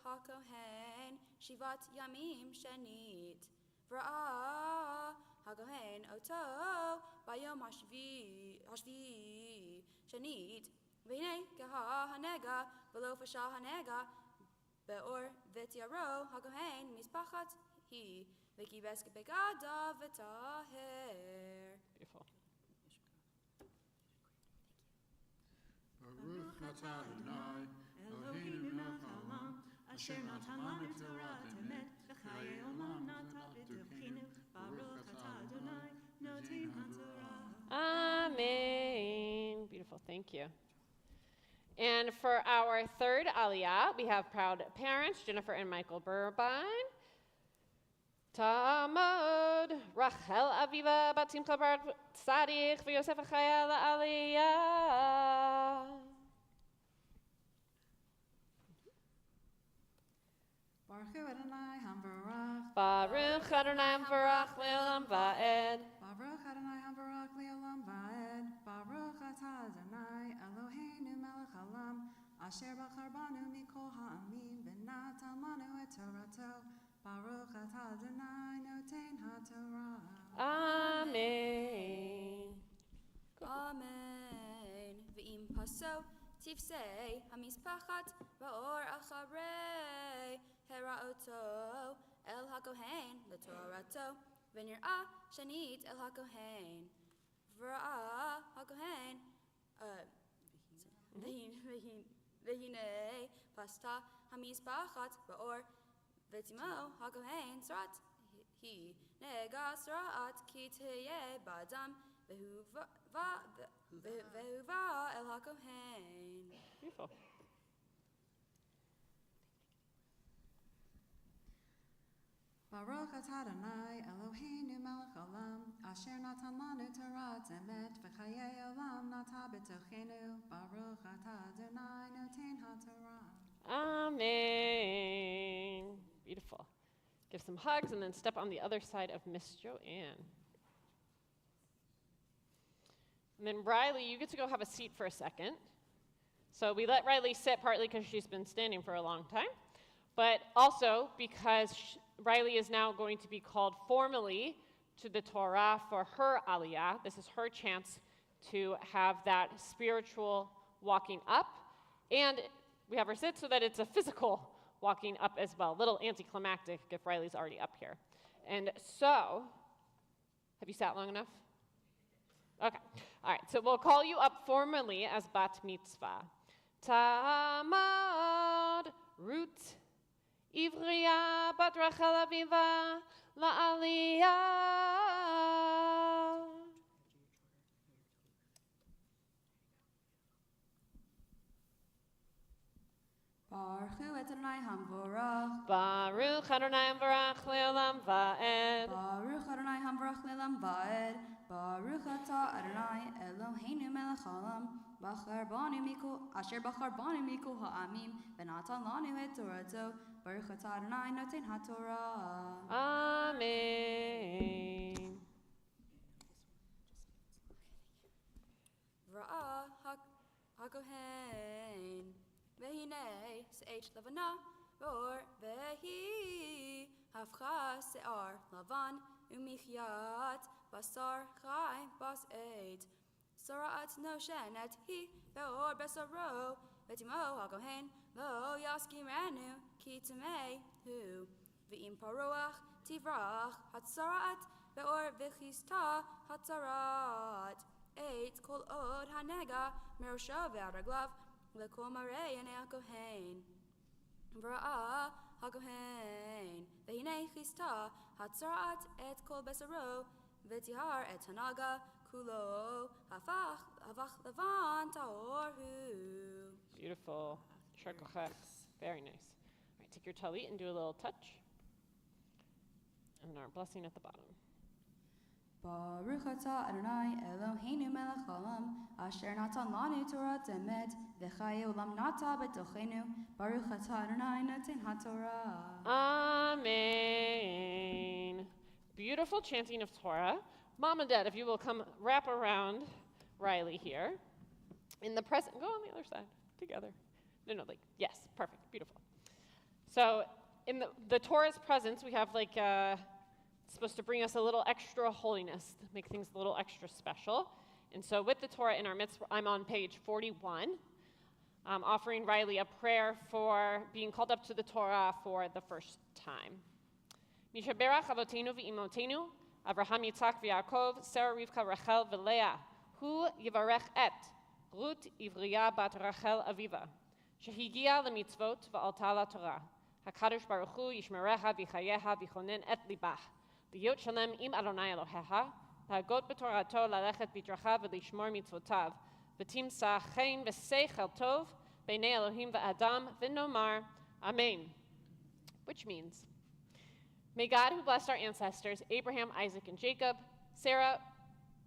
ha'kohen shivat yamim shenit v'ra'ah ha'kohen oto bayom hashvi shenit ve'hinei keha hanega v'lo fasha hanega be'or ve'tiaro ha'kohen mispachat hi ve'kibes begada v'taher. Beautiful. Baruch atah Adonai, Eloheinu melech haolam, asher natan lanu Torah emet, v'chayei olam natan b'tochenu. Baruch atah Adonai, noten haTorah. Amen. Beautiful. Thank you. And for our third aliyah, we have proud parents, Jennifer and Michael Burbine. Tamod, Rachel Aviva, Bat Simcha Bar Tzadich, v'Yosef Achaya la'aliyah. Baruch Adonai Hamvarach. Baruch Adonai Hamvarach le'olam va'ed. Baruch Adonai Hamvarach le'olam va'ed. Baruch atah Adonai Eloheinu melech haolam, asher bachar banu mikol ha'amim, v'natan lanu et Torato. Baruch atah Adonai noten haTorah. Amen. Amen. Ve'im paso tifsei hamispachat ba'or acharei hera'oto el hakohen l'torato v'nir'ah shanit el hakohen v'ra'ah hakohen ve'hinei pasta hamispachat ba'or v'timo hakohen srat hi nega srat ki teye badam vehuva el hakohen. Beautiful. Baruch atah Adonai Eloheinu melech haolam, asher natan lanu Torah emet, v'chayei olam nata b'tochenu. Baruch atah Adonai noten haTorah. Amen. Beautiful. Give some hugs and then step on the other side of Miss Joanne. And then Riley, you get to go have a seat for a second. So we let Riley sit partly because she's been standing for a long time, but also because Riley is now going to be called formally to the Torah for her aliyah. This is her chance to have that spiritual walking up. And we have her sit so that it's a physical walking up as well. A little anticlimactic if Riley's already up here. And so, have you sat long enough? Okay. All right. So we'll call you up formally as bat mitzvah. Tamad Ruth Ivriya bat Rachel Aviva la'aliyah. Baruch Adonai Hamvarach. Baruch Adonai Hamvarach le'olam va'ed. Baruch Adonai Hamvarach le'olam va'ed. Baruch atah Adonai Eloheinu melech haolam, asher bachar banu mikol ha'amim, v'natan lanu et Torato. Baruch atah Adonai noten haTorah. Amen. V'ra'ah hakohen ve'hinei se'ech levana v'or ve'hi hafcha se'ar lavan u'michyat basar chai bas eid sara'at no shenet hi ve'or besaro ve'timo hakohen lo yaskirenu ki tamei hu ve'im paroach tivrach hatsara'at ve'or v'chista hatsarat eight kol od hanega merosha ve'araglav lekol marei ene hakohen v'ra'ah hagohen, vehine chista, hatzarat et kol besaro, vetihar et hanaga, kulo, havach levan taorhu. Beautiful. Sharkochach. Very nice. All right, take your talit and do a little touch. And our blessing at the bottom. Baruch atah Adonai Eloheinu melech haolam, asher natan lanu Torah emet, v'chaye olam nata b'tochenu. Baruch atah Adonai noten haTorah. Amen. Beautiful chanting of Torah. Mom and Dad, if you will come wrap around Riley here. In the present, go on the other side together. No, yes, perfect, beautiful. So in the Torah's presence, we have it's supposed to bring us a little extra holiness, make things a little extra special. And so with the Torah in our midst, I'm on page 41, offering Riley a prayer for being called up to the Torah for the first time. Mishaberach avotenu v'imotenu, Avraham, Yitzhak, v'Yaakov, Sarah, Rivka, Rachel, v'Leah, hu yivarech et, Ruth, Ivriya, bat Rachel, aviva, shehigia lemitzvot v'alta la Torah, HaKadosh Baruch Hu yishmerecha v'chayeha v'chonen et libah, L'yot shalem im Adonai Elohecha, L'hagot b'torato lalechet b'drachav v'lishmor mitzvotav, v'timsa chen v'seichel tov, b'nei Elohim v'adam v'nomar, Amen. Which means, may God who blessed our ancestors, Abraham, Isaac, and Jacob, Sarah,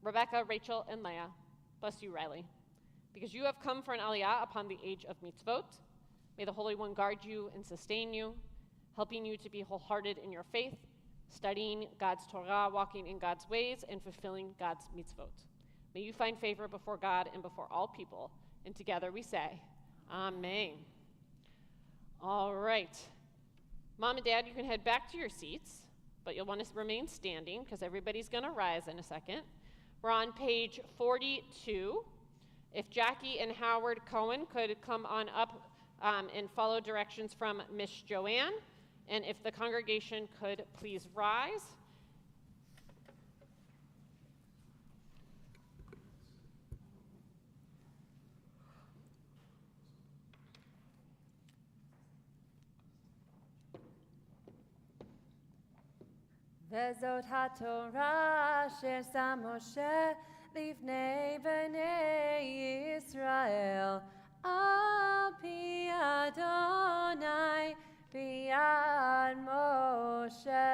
Rebecca, Rachel, and Leah, bless you, Riley. Because you have come for an aliyah upon the age of mitzvot, may the Holy One guard you and sustain you, helping you to be wholehearted in your faith, studying God's Torah, walking in God's ways, and fulfilling God's mitzvot. May you find favor before God and before all people. And together we say, Amen. All right. Mom and Dad, you can head back to your seats, but you'll want to remain standing because everybody's going to rise in a second. We're on page 42. If Jackie and Howard Cohen could come on up and follow directions from Miss Joanne. And if the congregation could please rise. וזאת התורה אשר שם משה לפני בני ישראל על פי אדוני ביד משה.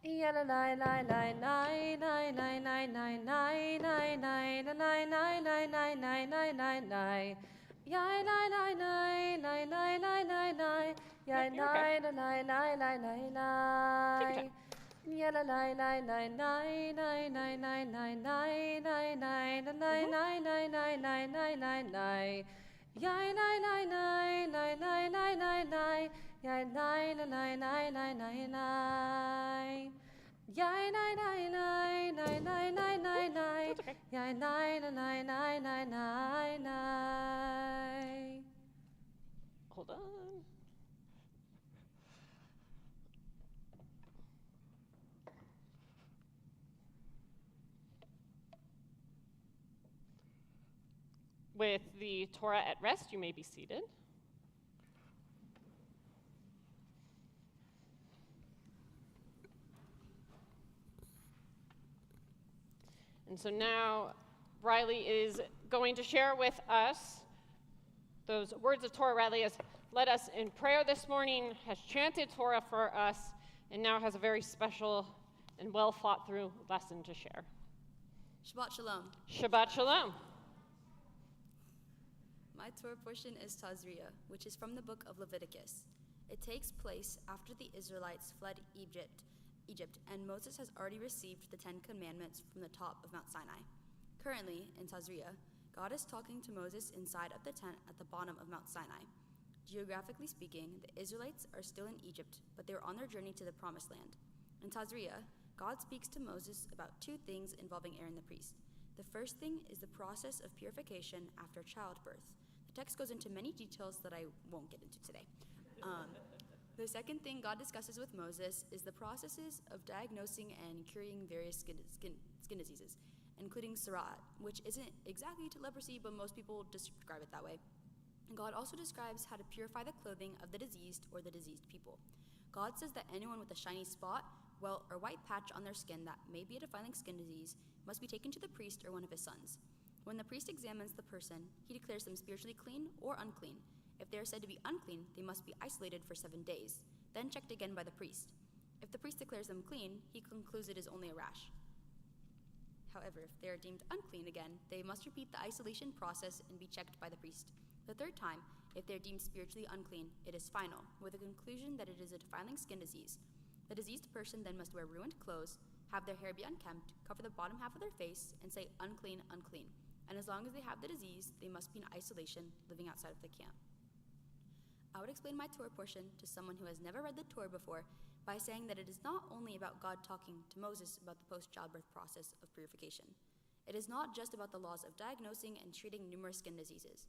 Yalai lai lai lai lai lai lai lai lai lai lai lai lai lai lai lai lai lai lai. Yai lai lai lai lai lai lai lai lai. Yai lai lai lai lai lai lai. Yala lai lai lai lai lai lai lai lai lai lai lai lai lai lai lai lai lai lai lai. Yai lai lai lai lai lai lai lai lai. Yai lai lai lai lai lai lai. Yai lai lai lai lai lai lai lai lai. Yai lai lai lai lai lai lai. Hold on. With the Torah at rest, you may be seated. And so now Riley is going to share with us those words of Torah. Riley has led us in prayer this morning, has chanted Torah for us, and now has a very special and well thought through lesson to share. Shabbat Shalom. Shabbat Shalom. My Torah portion is Tazria, which is from the book of Leviticus. It takes place after the Israelites fled Egypt, and Moses has already received the 10 Commandments from the top of Mount Sinai. Currently, in Tazria, God is talking to Moses inside of the tent at the bottom of Mount Sinai. Geographically speaking, the Israelites are still in Egypt, but they are on their journey to the Promised Land. In Tazria, God speaks to Moses about two things involving Aaron the priest. The first thing is the process of purification after childbirth. The text goes into many details that I won't get into today. The second thing God discusses with Moses is the processes of diagnosing and curing various skin diseases, including sarat, which isn't exactly to leprosy, but most people describe it that way. God also describes how to purify the clothing of the diseased or the diseased people. God says that anyone with a shiny spot, welt, or white patch on their skin that may be a defiling skin disease must be taken to the priest or one of his sons. When the priest examines the person, he declares them spiritually clean or unclean. If they are said to be unclean, they must be isolated for 7 days, then checked again by the priest. If the priest declares them clean, he concludes it is only a rash. However, if they are deemed unclean again, they must repeat the isolation process and be checked by the priest. The third time, if they are deemed spiritually unclean, it is final, with a conclusion that it is a defiling skin disease. The diseased person then must wear ruined clothes, have their hair be unkempt, cover the bottom half of their face, and say, "Unclean, unclean." And as long as they have the disease, they must be in isolation, living outside of the camp. I would explain my Torah portion to someone who has never read the Torah before by saying that it is not only about God talking to Moses about the post-childbirth process of purification. It is not just about the laws of diagnosing and treating numerous skin diseases.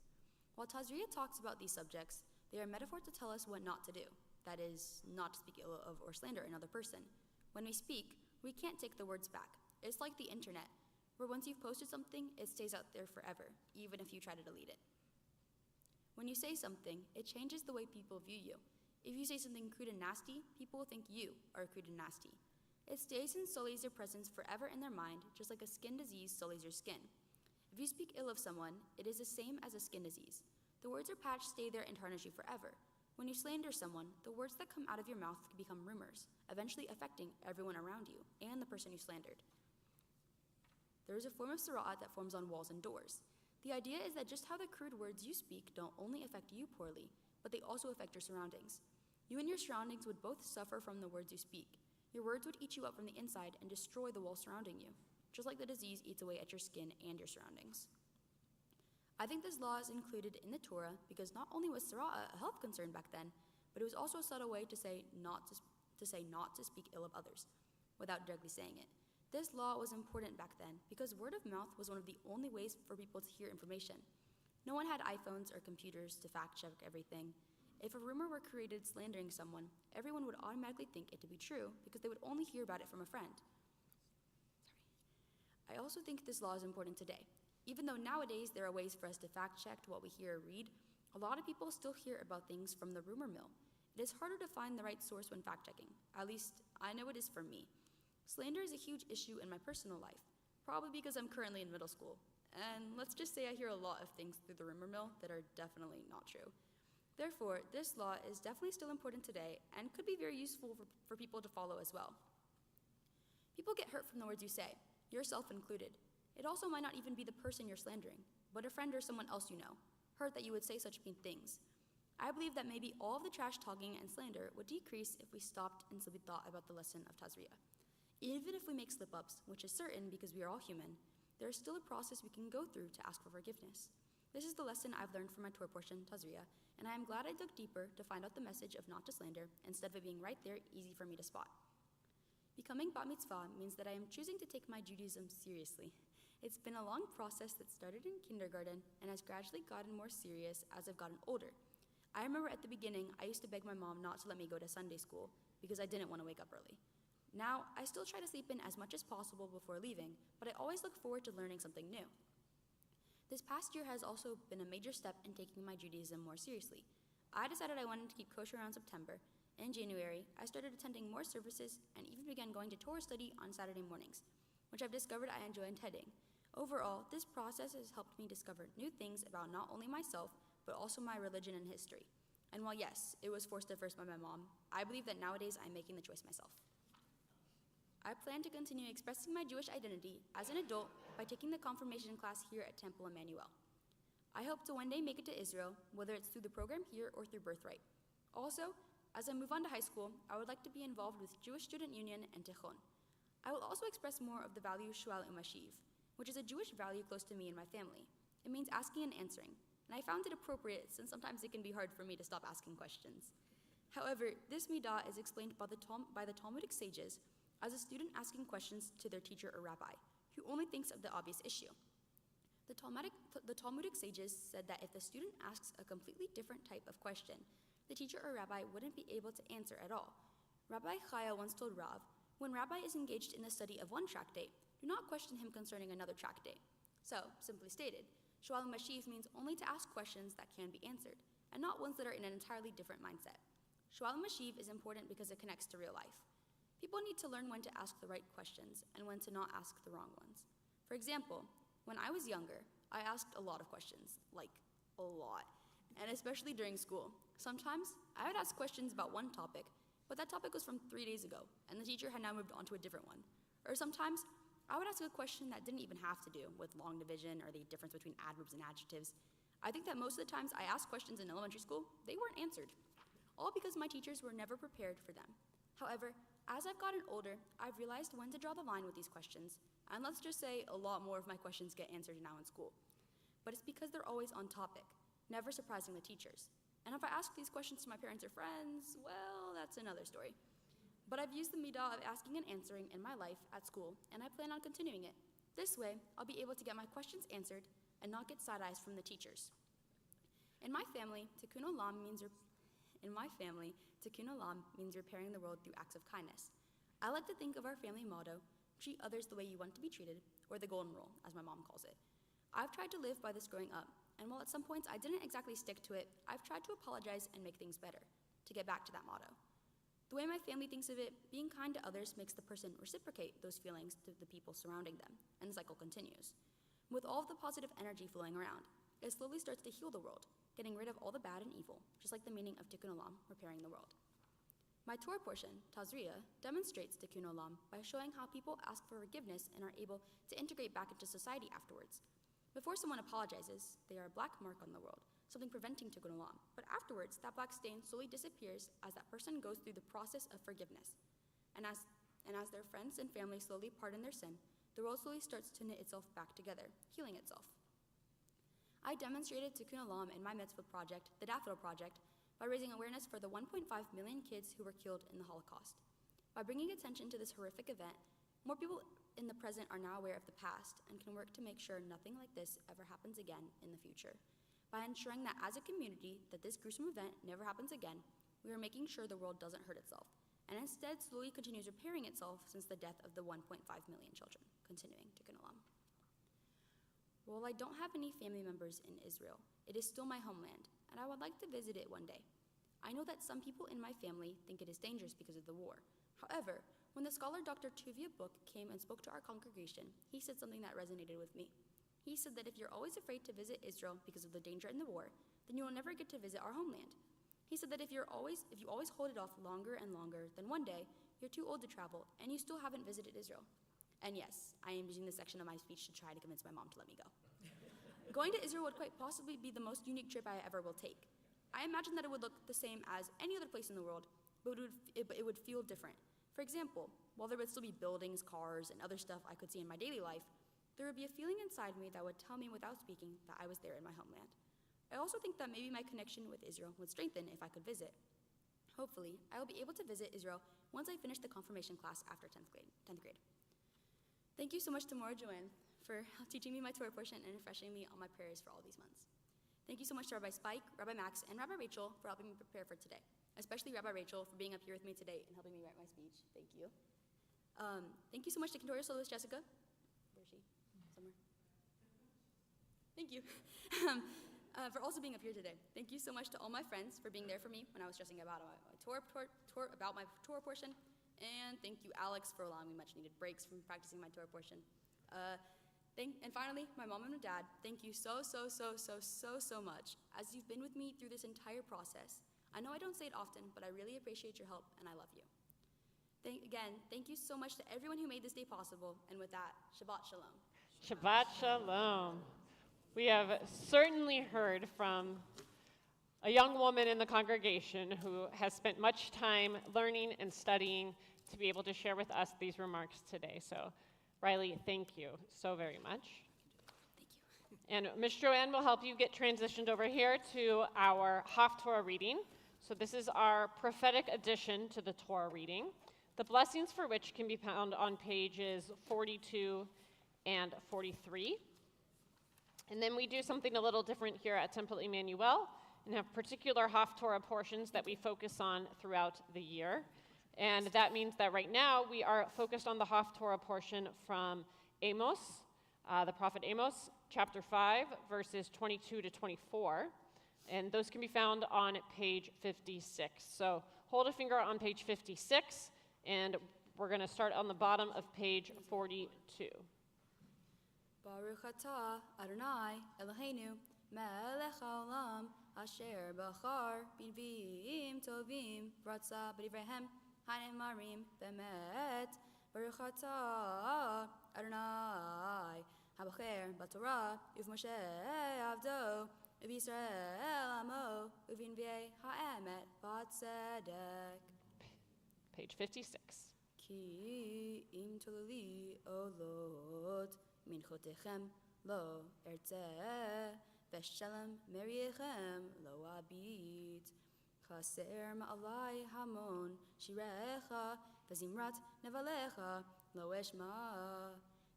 While Tazria talks about these subjects, they are metaphors to tell us what not to do. That is, not to speak ill of or slander another person. When we speak, we can't take the words back. It's like the internet, where once you've posted something, it stays out there forever, even if you try to delete it. When you say something, it changes the way people view you. If you say something crude and nasty, people will think you are crude and nasty. It stays and sullies your presence forever in their mind, just like a skin disease sullies your skin. If you speak ill of someone, it is the same as a skin disease. The words or patch stay there and tarnish you forever. When you slander someone, the words that come out of your mouth become rumors, eventually affecting everyone around you and the person you slandered. There is a form of sara'at that forms on walls and doors. The idea is that just how the crude words you speak don't only affect you poorly, but they also affect your surroundings. You and your surroundings would both suffer from the words you speak. Your words would eat you up from the inside and destroy the wall surrounding you, just like the disease eats away at your skin and your surroundings. I think this law is included in the Torah because not only was sara'at a health concern back then, but it was also a subtle way to say not to speak ill of others, without directly saying it. This law was important back then because word of mouth was one of the only ways for people to hear information. No one had iPhones or computers to fact check everything. If a rumor were created slandering someone, everyone would automatically think it to be true because they would only hear about it from a friend. I also think this law is important today. Even though nowadays there are ways for us to fact check what we hear or read, a lot of people still hear about things from the rumor mill. It is harder to find the right source when fact checking. At least, I know it is for me. Slander is a huge issue in my personal life, probably because I'm currently in middle school. And let's just say I hear a lot of things through the rumor mill that are definitely not true. Therefore, this law is definitely still important today and could be very useful for people to follow as well. People get hurt from the words you say, yourself included. It also might not even be the person you're slandering, but a friend or someone else you know, hurt that you would say such mean things. I believe that maybe all of the trash talking and slander would decrease if we stopped and simply thought about the lesson of Tazria. Even if we make slip-ups, which is certain because we are all human, there is still a process we can go through to ask for forgiveness. This is the lesson I've learned from my Torah portion, Tazria, and I am glad I dug deeper to find out the message of not to slander instead of it being right there, easy for me to spot. Becoming bat mitzvah means that I am choosing to take my Judaism seriously. It's been a long process that started in kindergarten and has gradually gotten more serious as I've gotten older. I remember at the beginning, I used to beg my mom not to let me go to Sunday school because I didn't want to wake up early. Now, I still try to sleep in as much as possible before leaving, but I always look forward to learning something new. This past year has also been a major step in taking my Judaism more seriously. I decided I wanted to keep kosher around September. In January, I started attending more services and even began going to Torah study on Saturday mornings, which I've discovered I enjoy attending. Overall, this process has helped me discover new things about not only myself, but also my religion and history. And while yes, it was forced at first by my mom, I believe that nowadays I'm making the choice myself. I plan to continue expressing my Jewish identity as an adult by taking the confirmation class here at Temple Emanu-El. I hope to one day make it to Israel, whether it's through the program here or through birthright. Also, as I move on to high school, I would like to be involved with Jewish Student Union and Tichon. I will also express more of the value Shual Umashiv, which is a Jewish value close to me and my family. It means asking and answering, and I found it appropriate since sometimes it can be hard for me to stop asking questions. However, this midah is explained by the Talmudic sages as a student asking questions to their teacher or rabbi, who only thinks of the obvious issue. The Talmudic sages said that if the student asks a completely different type of question, the teacher or rabbi wouldn't be able to answer at all. Rabbi Chaya once told Rav, when rabbi is engaged in the study of one tractate, do not question him concerning another tractate. So, simply stated, Shual Mashiv means only to ask questions that can be answered, and not ones that are in an entirely different mindset. Shual Mashiv is important because it connects to real life. People need to learn when to ask the right questions and when to not ask the wrong ones. For example, when I was younger, I asked a lot of questions, like a lot, and especially during school. Sometimes I would ask questions about one topic, but that topic was from 3 days ago, and the teacher had now moved on to a different one. Or sometimes I would ask a question that didn't even have to do with long division or the difference between adverbs and adjectives. I think that most of the times I asked questions in elementary school, they weren't answered, all because my teachers were never prepared for them. However, as I've gotten older, I've realized when to draw the line with these questions, and let's just say a lot more of my questions get answered now in school. But it's because they're always on topic, never surprising the teachers. And if I ask these questions to my parents or friends, well, that's another story. But I've used the midah of asking and answering in my life at school, and I plan on continuing it. This way, I'll be able to get my questions answered and not get side eyes from the teachers. In my family, Tikkun Olam means repairing the world through acts of kindness. I like to think of our family motto, treat others the way you want to be treated, or the golden rule, as my mom calls it. I've tried to live by this growing up, and while at some points I didn't exactly stick to it, I've tried to apologize and make things better, to get back to that motto. The way my family thinks of it, being kind to others makes the person reciprocate those feelings to the people surrounding them, and the cycle continues. With all of the positive energy flowing around, it slowly starts to heal the world, getting rid of all the bad and evil, just like the meaning of Tikkun Olam, repairing the world. My Torah portion, Tazria, demonstrates Tikkun Olam by showing how people ask for forgiveness and are able to integrate back into society afterwards. Before someone apologizes, they are a black mark on the world, something preventing Tikkun Olam. But afterwards, that black stain slowly disappears as that person goes through the process of forgiveness. And as their friends and family slowly pardon their sin, the world slowly starts to knit itself back together, healing itself. I demonstrated Tikkun Olam in my mitzvah project, the Daffodil Project, by raising awareness for the 1.5 million kids who were killed in the Holocaust. By bringing attention to this horrific event, more people in the present are now aware of the past and can work to make sure nothing like this ever happens again in the future. By ensuring that as a community that this gruesome event never happens again, we are making sure the world doesn't hurt itself, and instead slowly continues repairing itself since the death of the 1.5 million children, continuing Tikkun Olam. While I don't have any family members in Israel, it is still my homeland, and I would like to visit it one day. I know that some people in my family think it is dangerous because of the war. However, when the scholar Dr. Tuvia Book came and spoke to our congregation, he said something that resonated with me. He said that if you're always afraid to visit Israel because of the danger in the war, then you will never get to visit our homeland. He said that if you always hold it off longer and longer, then one day you're too old to travel and you still haven't visited Israel. And yes, I am using this section of my speech to try to convince my mom to let me go. Going to Israel would quite possibly be the most unique trip I ever will take. I imagine that it would look the same as any other place in the world, but it would feel different. For example, while there would still be buildings, cars, and other stuff I could see in my daily life, there would be a feeling inside me that would tell me without speaking that I was there in my homeland. I also think that maybe my connection with Israel would strengthen if I could visit. Hopefully, I will be able to visit Israel once I finish the confirmation class after 10th grade. Thank you so much to Maura Joanne for teaching me my Torah portion and refreshing me on my prayers for all these months. Thank you so much to Rabbi Spike, Rabbi Max, and Rabbi Rachel for helping me prepare for today, especially Rabbi Rachel for being up here with me today and helping me write my speech. Thank you. Thank you so much to Cantoria Soloist Jessica. Where is she? Somewhere. Thank you. For also being up here today. Thank you so much to all my friends for being there for me when I was stressing about my Torah portion. And thank you, Alex, for allowing me much-needed breaks from practicing my Torah portion. And finally, my mom and my dad, thank you so much, as you've been with me through this entire process. I know I don't say it often, but I really appreciate your help, and I love you. Thank you so much to everyone who made this day possible, and with that, Shabbat Shalom. Shabbat Shalom. We have certainly heard from a young woman in the congregation who has spent much time learning and studying to be able to share with us these remarks today. So, Riley, thank you so very much. Thank you. And Ms. Joanne will help you get transitioned over here to our Haftorah reading. So this is our prophetic addition to the Torah reading, the blessings for which can be found on pages 42 and 43. And then we do something a little different here at Temple Emanu-El and have particular Haftorah portions that we focus on throughout the year. And that means that right now we are focused on the Haftorah portion from Amos, the prophet Amos, chapter 5, verses 22 to 24. And those can be found on page 56. So hold a finger on page 56, and we're going to start on the bottom of page 42. Baruch atah Adonai Eloheinu melech haolam asher bachar b'nviim tovim v'ratza b'divreihem hanemarim bemet. Baruch atah Adonai habacher b'torah uv'Moshe avdo uv'Yisrael amo uv'nviei ha'emet v'tzedek. Page 56. Ki im tolali olot minchotechem lo ertzeh v'shalom meriechem lo abit chaser ma'alai hamon shirecha v'zimrat nevalecha lo eshma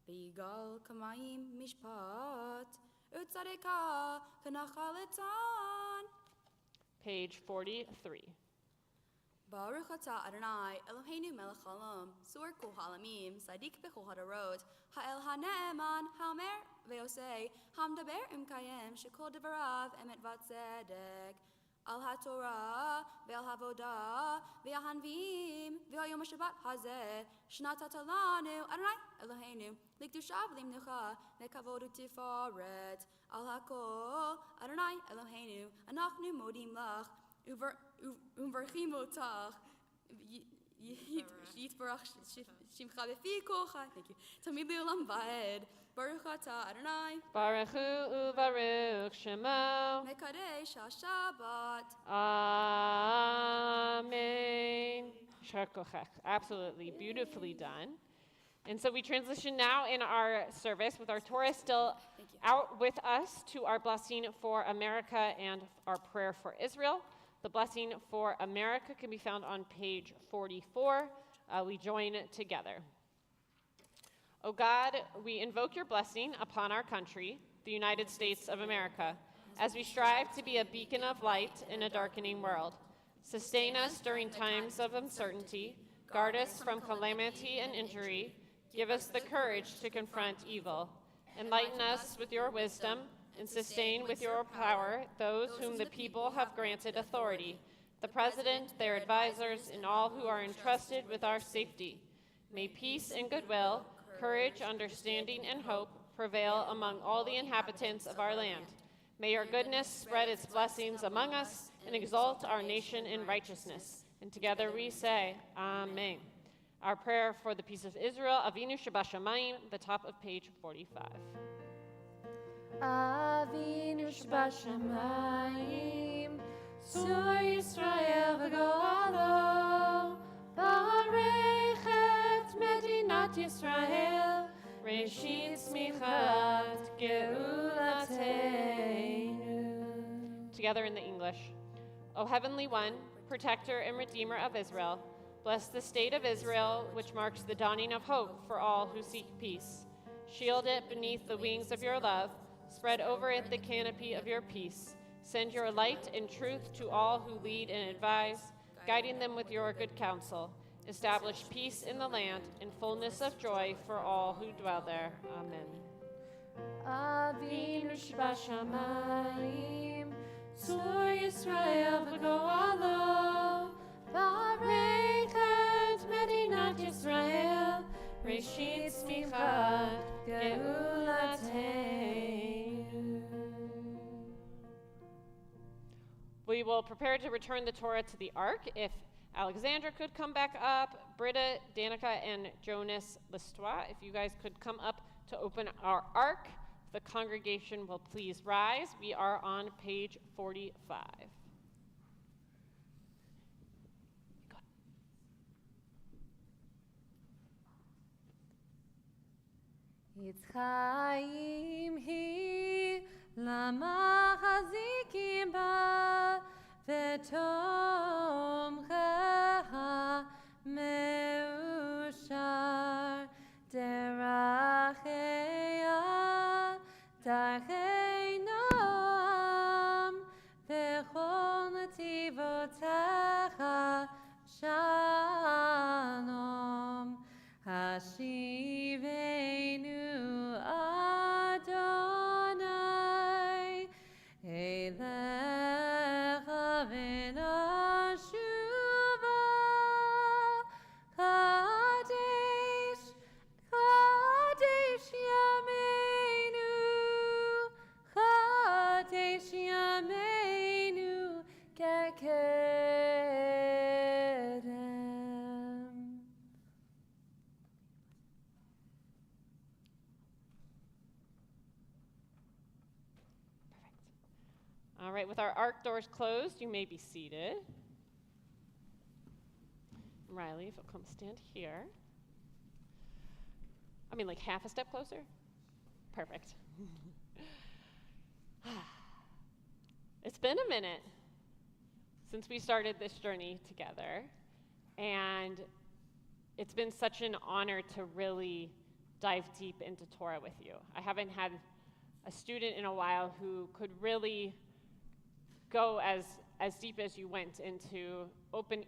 v'yigal kamayim mishpat utzadeka kanachaletan. Page 43. Baruch atah Adonai Eloheinu melech haolam sur kol ha'alamim sadik b'chol hadarot ha'el ha'ne'eman ha'omer ve'osei ha'mdaber imkayem shekol devarav emet v'tzedek al ha'torah ve'al ha'avodah ve'al hanvim ve'al yom ha'shabbat hazeh shnata talanu Adonai Eloheinu likdusha v'limnucha ve'kavod u'tifaret al ha'kol Adonai Eloheinu anachnu modim lach Umvarchim otach yitbarach shimcha befi kocha. Thank you. Tamid le'olam va'ed. Baruch atah Adonai. Baruch hu u'baruch shemo. Mekadesh ha'Shabbat. Amen. Shar kochach. Absolutely beautifully done. And so we transition now in our service with our Torah still out with us to our blessing for America and our prayer for Israel. The blessing for America can be found on page 44. We join together. O God, we invoke your blessing upon our country, the United States of America, as we strive to be a beacon of light in a darkening world. Sustain us during times of uncertainty, guard us from calamity and injury, give us the courage to confront evil. Enlighten us with your wisdom, and sustain with your power those whom the people have granted authority, the president, their advisors, and all who are entrusted with our safety. May peace and goodwill, courage, understanding, and hope prevail among all the inhabitants of our land. May your goodness spread its blessings among us and exalt our nation in righteousness. And together we say, Amen. Our prayer for the peace of Israel, Avinu Shebashamayim, the top of page 45. Avinu Shebashamayim, Sur Yisrael v'go'alo, Barech et Medinat Yisrael, Reshit Tzmichat Geulateinu. Together in the English. O Heavenly One, Protector and Redeemer of Israel, bless the state of Israel, which marks the dawning of hope for all who seek peace. Shield it beneath the wings of your love. Spread over it the canopy of your peace. Send your light and truth to all who lead and advise, guiding them with your good counsel. Establish peace in the land and fullness of joy for all who dwell there. Amen. Avinu Shebashamayim, Sur Yisrael v'go'alo, Barech et Medinat Yisrael, Reshit Tzmichat Geulateinu. We will prepare to return the Torah to the Ark. If Alexandra could come back up, Britta, Danica, and Jonas Lestois, if you guys could come up to open our Ark, the congregation will please rise. We are on page 45. It's Chaim hi lama chazikim ba v'tom checha meushar derachea darchei noam v'chol nativotecha shalom hashivenu All right, with our ARC doors closed, you may be seated. Riley, if you'll come stand here. I mean, like half a step closer? Perfect. It's been a minute since we started this journey together, and it's been such an honor to really dive deep into Torah with you. I haven't had a student in a while who could really go as deep as you went into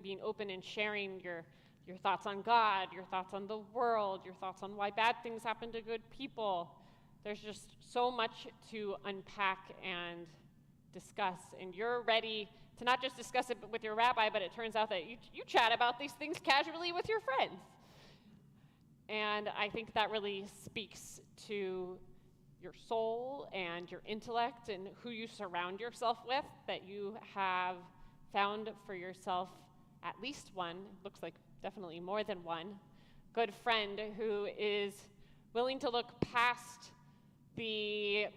being open and sharing your thoughts on God, your thoughts on the world, your thoughts on why bad things happen to good people. There's just so much to unpack and discuss, and you're ready to not just discuss it with your rabbi, but it turns out that you chat about these things casually with your friends. And I think that really speaks to your soul and your intellect and who you surround yourself with, that you have found for yourself at least one, looks like definitely more than one, good friend who is willing to look past the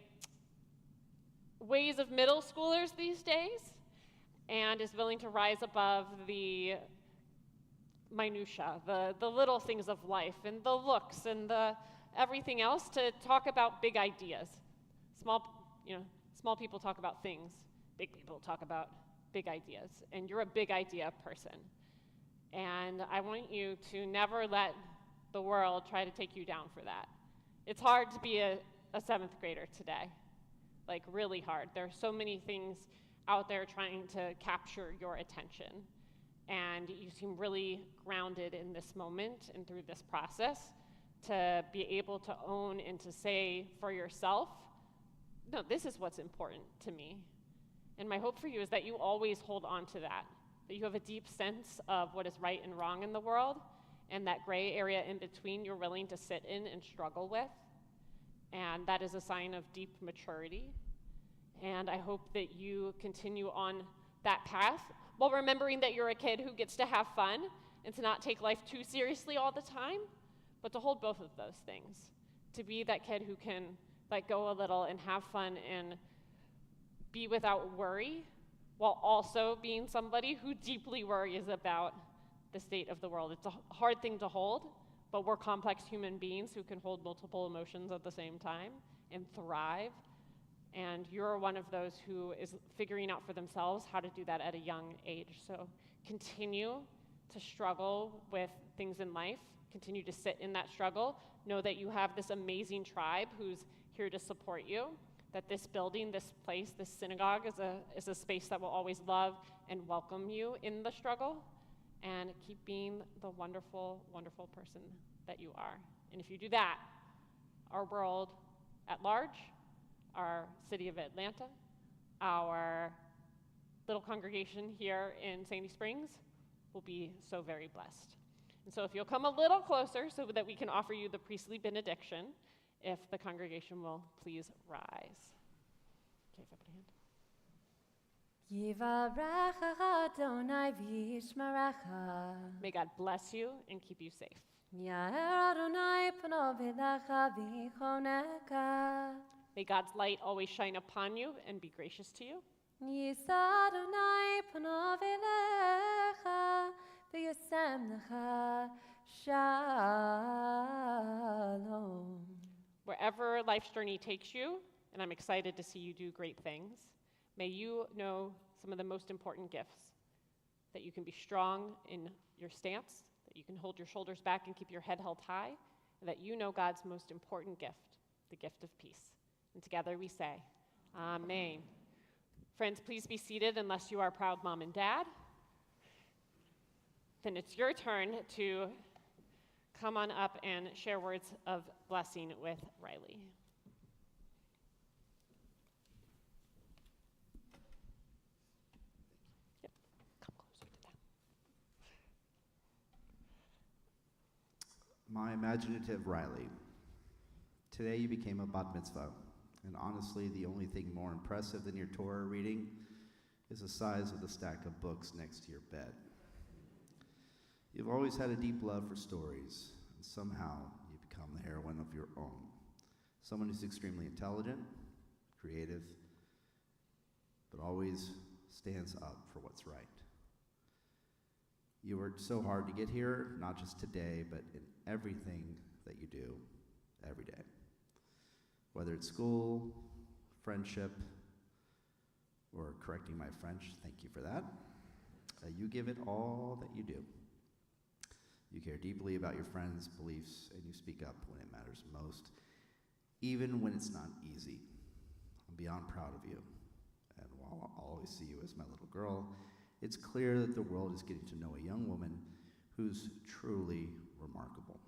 ways of middle schoolers these days and is willing to rise above the minutia, the little things of life and the looks and the everything else, to talk about big ideas. Small people talk about things. Big people talk about big ideas. And you're a big idea person. And I want you to never let the world try to take you down for that. It's hard to be a seventh grader today. Like, really hard. There are so many things out there trying to capture your attention. And you seem really grounded in this moment and through this process to be able to own and to say for yourself, no, this is what's important to me. And my hope for you is that you always hold on to that you have a deep sense of what is right and wrong in the world, and that gray area in between you're willing to sit in and struggle with. And that is a sign of deep maturity. And I hope that you continue on that path while remembering that you're a kid who gets to have fun and to not take life too seriously all the time, but to hold both of those things. To be that kid who can let go a little and have fun and be without worry, while also being somebody who deeply worries about the state of the world. It's a hard thing to hold, but we're complex human beings who can hold multiple emotions at the same time and thrive. And you're one of those who is figuring out for themselves how to do that at a young age. So continue to struggle with things in life. Continue to sit in that struggle. Know that you have this amazing tribe who's here to support you. That this building, this place, this synagogue is a space that will always love and welcome you in the struggle. And keep being the wonderful, wonderful person that you are. And if you do that, our world at large, our city of Atlanta, our little congregation here in Sandy Springs will be so very blessed. And so if you'll come a little closer so that we can offer you the priestly benediction, if the congregation will please rise. Okay, everybody hand. May God bless you and keep you safe. May God's light always shine upon you and be gracious to you. Wherever life's journey takes you, and I'm excited to see you do great things, may you know some of the most important gifts, that you can be strong in your stance, that you can hold your shoulders back and keep your head held high, and that you know God's most important gift, the gift of peace. And together we say, Amen. Friends, please be seated unless you are proud mom and dad. Then it's your turn to come on up and share words of blessing with Riley. Yep, come closer to that. My imaginative Riley, today you became a bat mitzvah, and honestly, the only thing more impressive than your Torah reading is the size of the stack of books next to your bed. You've always had a deep love for stories, and somehow you become the heroine of your own. Someone who's extremely intelligent, creative, but always stands up for what's right. You worked so hard to get here, not just today, but in everything that you do every day. Whether it's school, friendship, or correcting my French, thank you for that. You give it all that you do. You care deeply about your friends' beliefs, and you speak up when it matters most, even when it's not easy. I'm beyond proud of you. And while I'll always see you as my little girl, it's clear that the world is getting to know a young woman who's truly remarkable.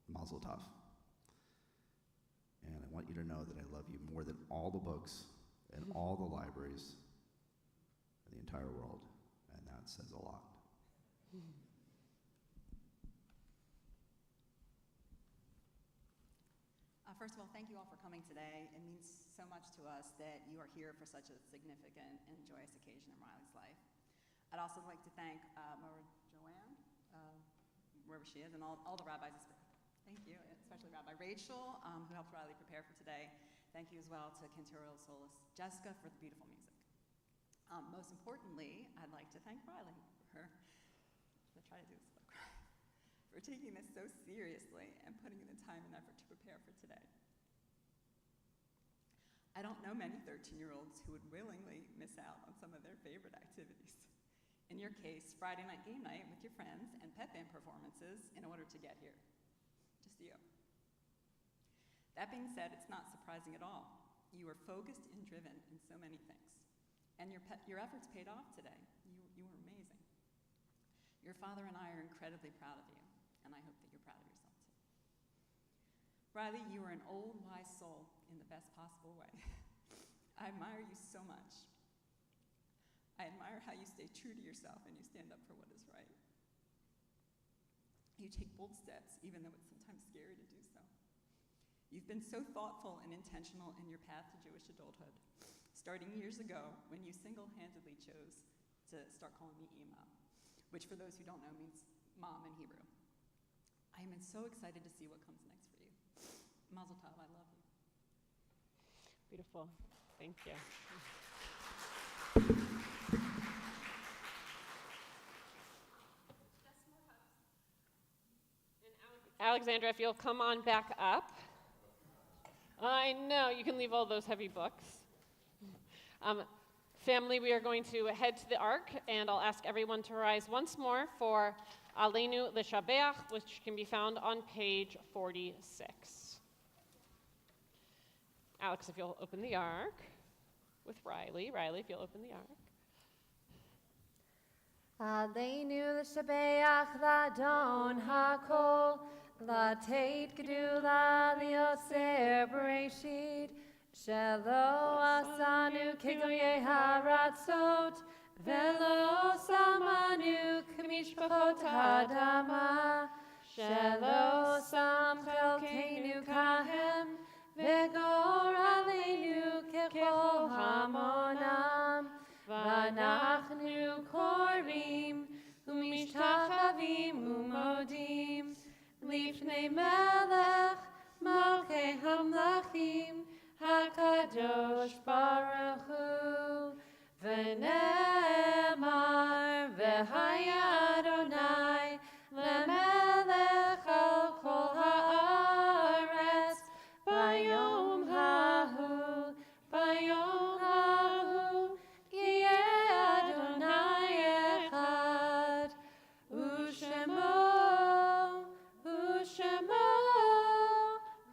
Mazel tov. And I want you to know that I love you more than all the books and all the libraries in the entire world. And that says a lot. First of all, thank you all for coming today. It means so much to us that you are here for such a significant and joyous occasion in Riley's life. I'd also like to thank Joanne, wherever she is, and all the rabbis. Thank you, especially Rabbi Rachel, who helped Riley prepare for today. Thank you as well to Cantorial Solis Jessica for the beautiful music. Most importantly, I'd like to thank Riley for her. I'll try to do this without crying. For taking this so seriously and putting in the time and effort to prepare for today. I don't know many 13-year-olds who would willingly miss out on some of their favorite activities. In your case, Friday night game night with your friends and pep band performances in order to get here. Just you. That being said, it's not surprising at all. You were focused and driven in so many things. And your efforts paid off today. You were amazing. Your father and I are incredibly proud of you, and I hope that you're proud of yourself too. Riley, you are an old, wise soul in the best possible way. I admire you so much. I admire how you stay true to yourself and you stand up for what is right. You take bold steps, even though it's sometimes scary to do so. You've been so thoughtful and intentional in your path to Jewish adulthood, starting years ago when you single-handedly chose to start calling me Ima, which for those who don't know means mom in Hebrew. I am so excited to see what comes next for you. Mazel tov, I love you. Beautiful. Thank you. Alexandra, if you'll come on back up. I know, you can leave all those heavy books. Family, we are going to head to the Ark, and I'll ask everyone to rise once more for Aleinu L'Shabeach, which can be found on page 46. Alex, if you'll open the Ark with Riley. Riley, if you'll open the Ark. Aleinu L'Shabeach L'Adon HaKol L'Tate Gedula L'Yoser Bereshit Shelo Asanu Kegoye Haratzot Velo Samanu Kamishpachot Hadama Shelo Sam Chelkeinu Kahem Vegor Aleinu Kechol Hamonam Vanachnu Korim Umishtachavim Umodim Lifnei Melech Malkei Hamlachim HaKadosh Baruch Hu V'ne'emar V'haya Adonai Lemelech al kol haaretz Bayom hahu Bayom hahu Yeh Adonai echad U'shemo U'shemo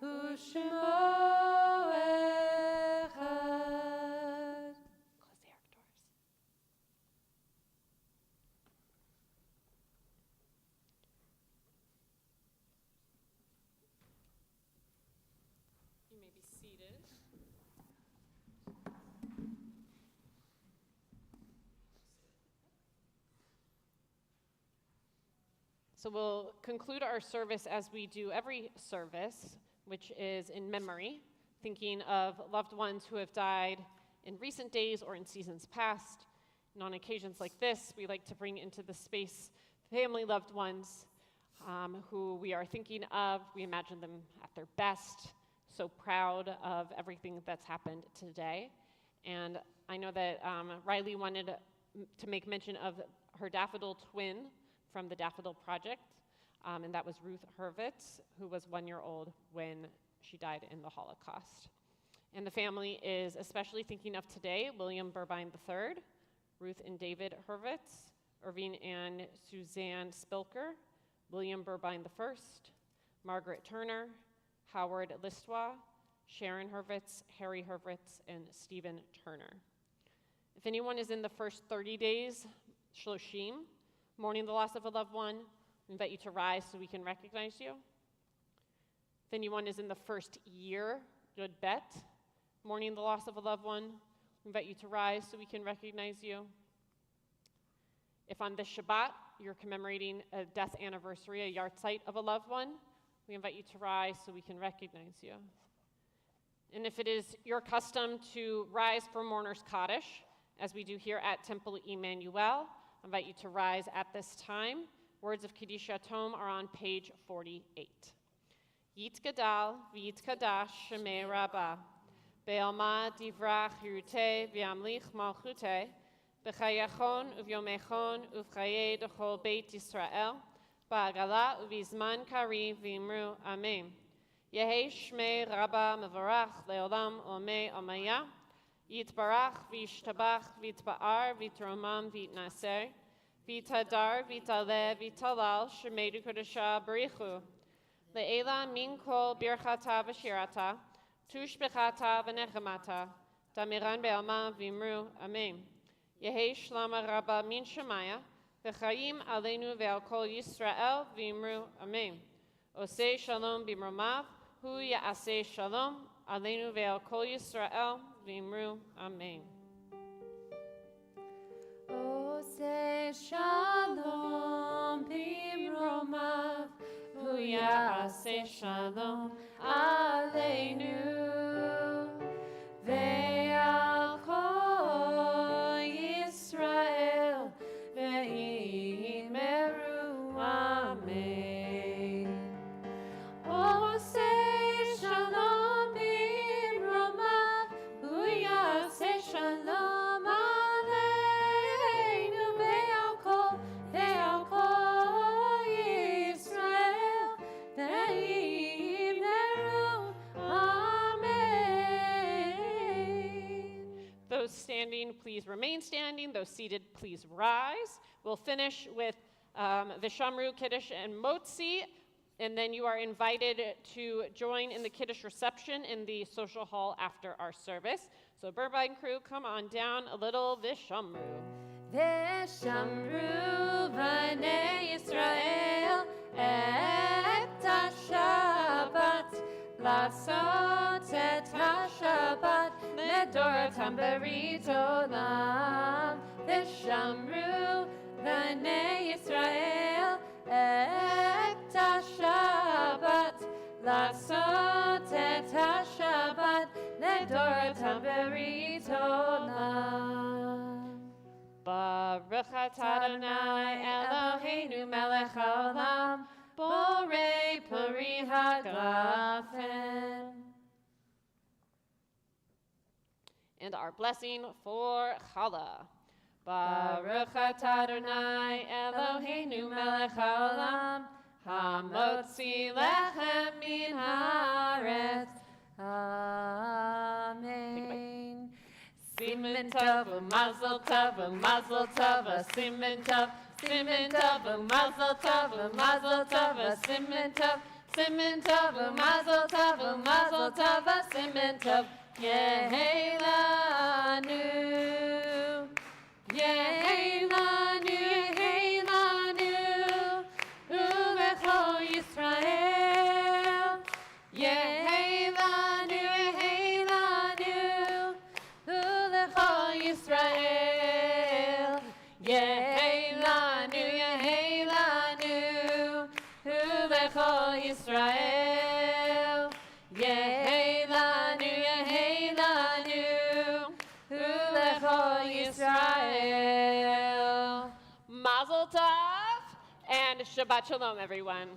U'shemo So we'll conclude our service as we do every service, which is in memory, thinking of loved ones who have died in recent days or in seasons past. And on occasions like this, we like to bring into the space family loved ones who we are thinking of. We imagine them at their best, so proud of everything that's happened today. And I know that Riley wanted to make mention of her daffodil twin from the Daffodil Project, and that was Ruth Hurwitz, who was 1 year old when she died in the Holocaust. And the family is especially thinking of today William Burbine III, Ruth and David Hurwitz, Irving and Suzanne Spilker, William Burbine I, Margaret Turner, Howard Listwa, Sharon Hurwitz, Harry Hurwitz, and Stephen Turner. If anyone is in the first 30 days, Shloshim, mourning the loss of a loved one, I invite you to rise so we can recognize you. If anyone is in the first year, Yud Bet, mourning the loss of a loved one, I invite you to rise so we can recognize you. If on this Shabbat you're commemorating a death anniversary, a yahrzeit of a loved one, we invite you to rise so we can recognize you. And if it is your custom to rise for Mourner's Kaddish, as we do here at Temple Emanu-El, I invite you to rise at this time. Words of Kiddush Yatom are on page 48. Yitgadal v'yitkadash shemei Rabbah, be'alma divrach yiruteh v'yamlich malchuteh, b'chayachon uvyomechon uv'chaye dechol beit Yisrael, ba'agala uv'izman kari v'imru amen. Yehi shmei Rabbah mevarach le'olam omei omaya, yitbarach v'yishtabach v'yitba'ar v'yitromam v'yitnaser, v'yitadar v'yitaleh v'yitalal shemei dukodesha barichu, le'ela min kol birchata v'shirata, tush b'chata v'nechemata, damiran be'alma v'imru amen. Yehi shlama Rabbah min shemaya, v'chayim aleinu ve'al kol Yisrael v'imru amen. Osei shalom b'mromav, hu ya'aseh shalom, aleinu ve'al kol Yisrael v'imru amen. Oseh shalom b'mromav, hu ya'aseh shalom, aleinu ve'al kol Yisrael v'imru amen. Oseh shalom b'mromav, hu ya'aseh shalom, aleinu ve'al kol Yisrael v'imru amen. Those standing, please remain standing. Those seated, please rise. We'll finish with Vishamru, Kiddush, and Motzi, and then you are invited to join in the Kiddush reception in the social hall after our service. So Burbine crew, come on down a little Vishamru. Veshamru b'nei Yisrael et ha-Shabbat, לעשות את השבת לדורותם ברית עולם. ושמרו בני ישראל את השבת, לעשות את השבת לדורותם ברית עולם. Baruch atah Adonai Eloheinu melech haolam, borei pori hagafen. And our blessing for Challah. Baruch atah Adonai Eloheinu melech haolam, hamotzi lechem min haaretz. Amen. Simen tov u'mazel tov u'mazel tov simen tov, simen tov u'mazel tov u'mazel tov simen tov, simen tov u'mazel tov u'mazel tov simen tov. Yehi lanu, yehi lanu, yehi lanu, u'lechol Yisrael. Yehi lanu, yehi lanu, u'lechol Yisrael. Yehi lanu, u'lechol Yisrael. Yehi lanu, u'lechol Yisrael. Mazel tov and Shabbat shalom, everyone.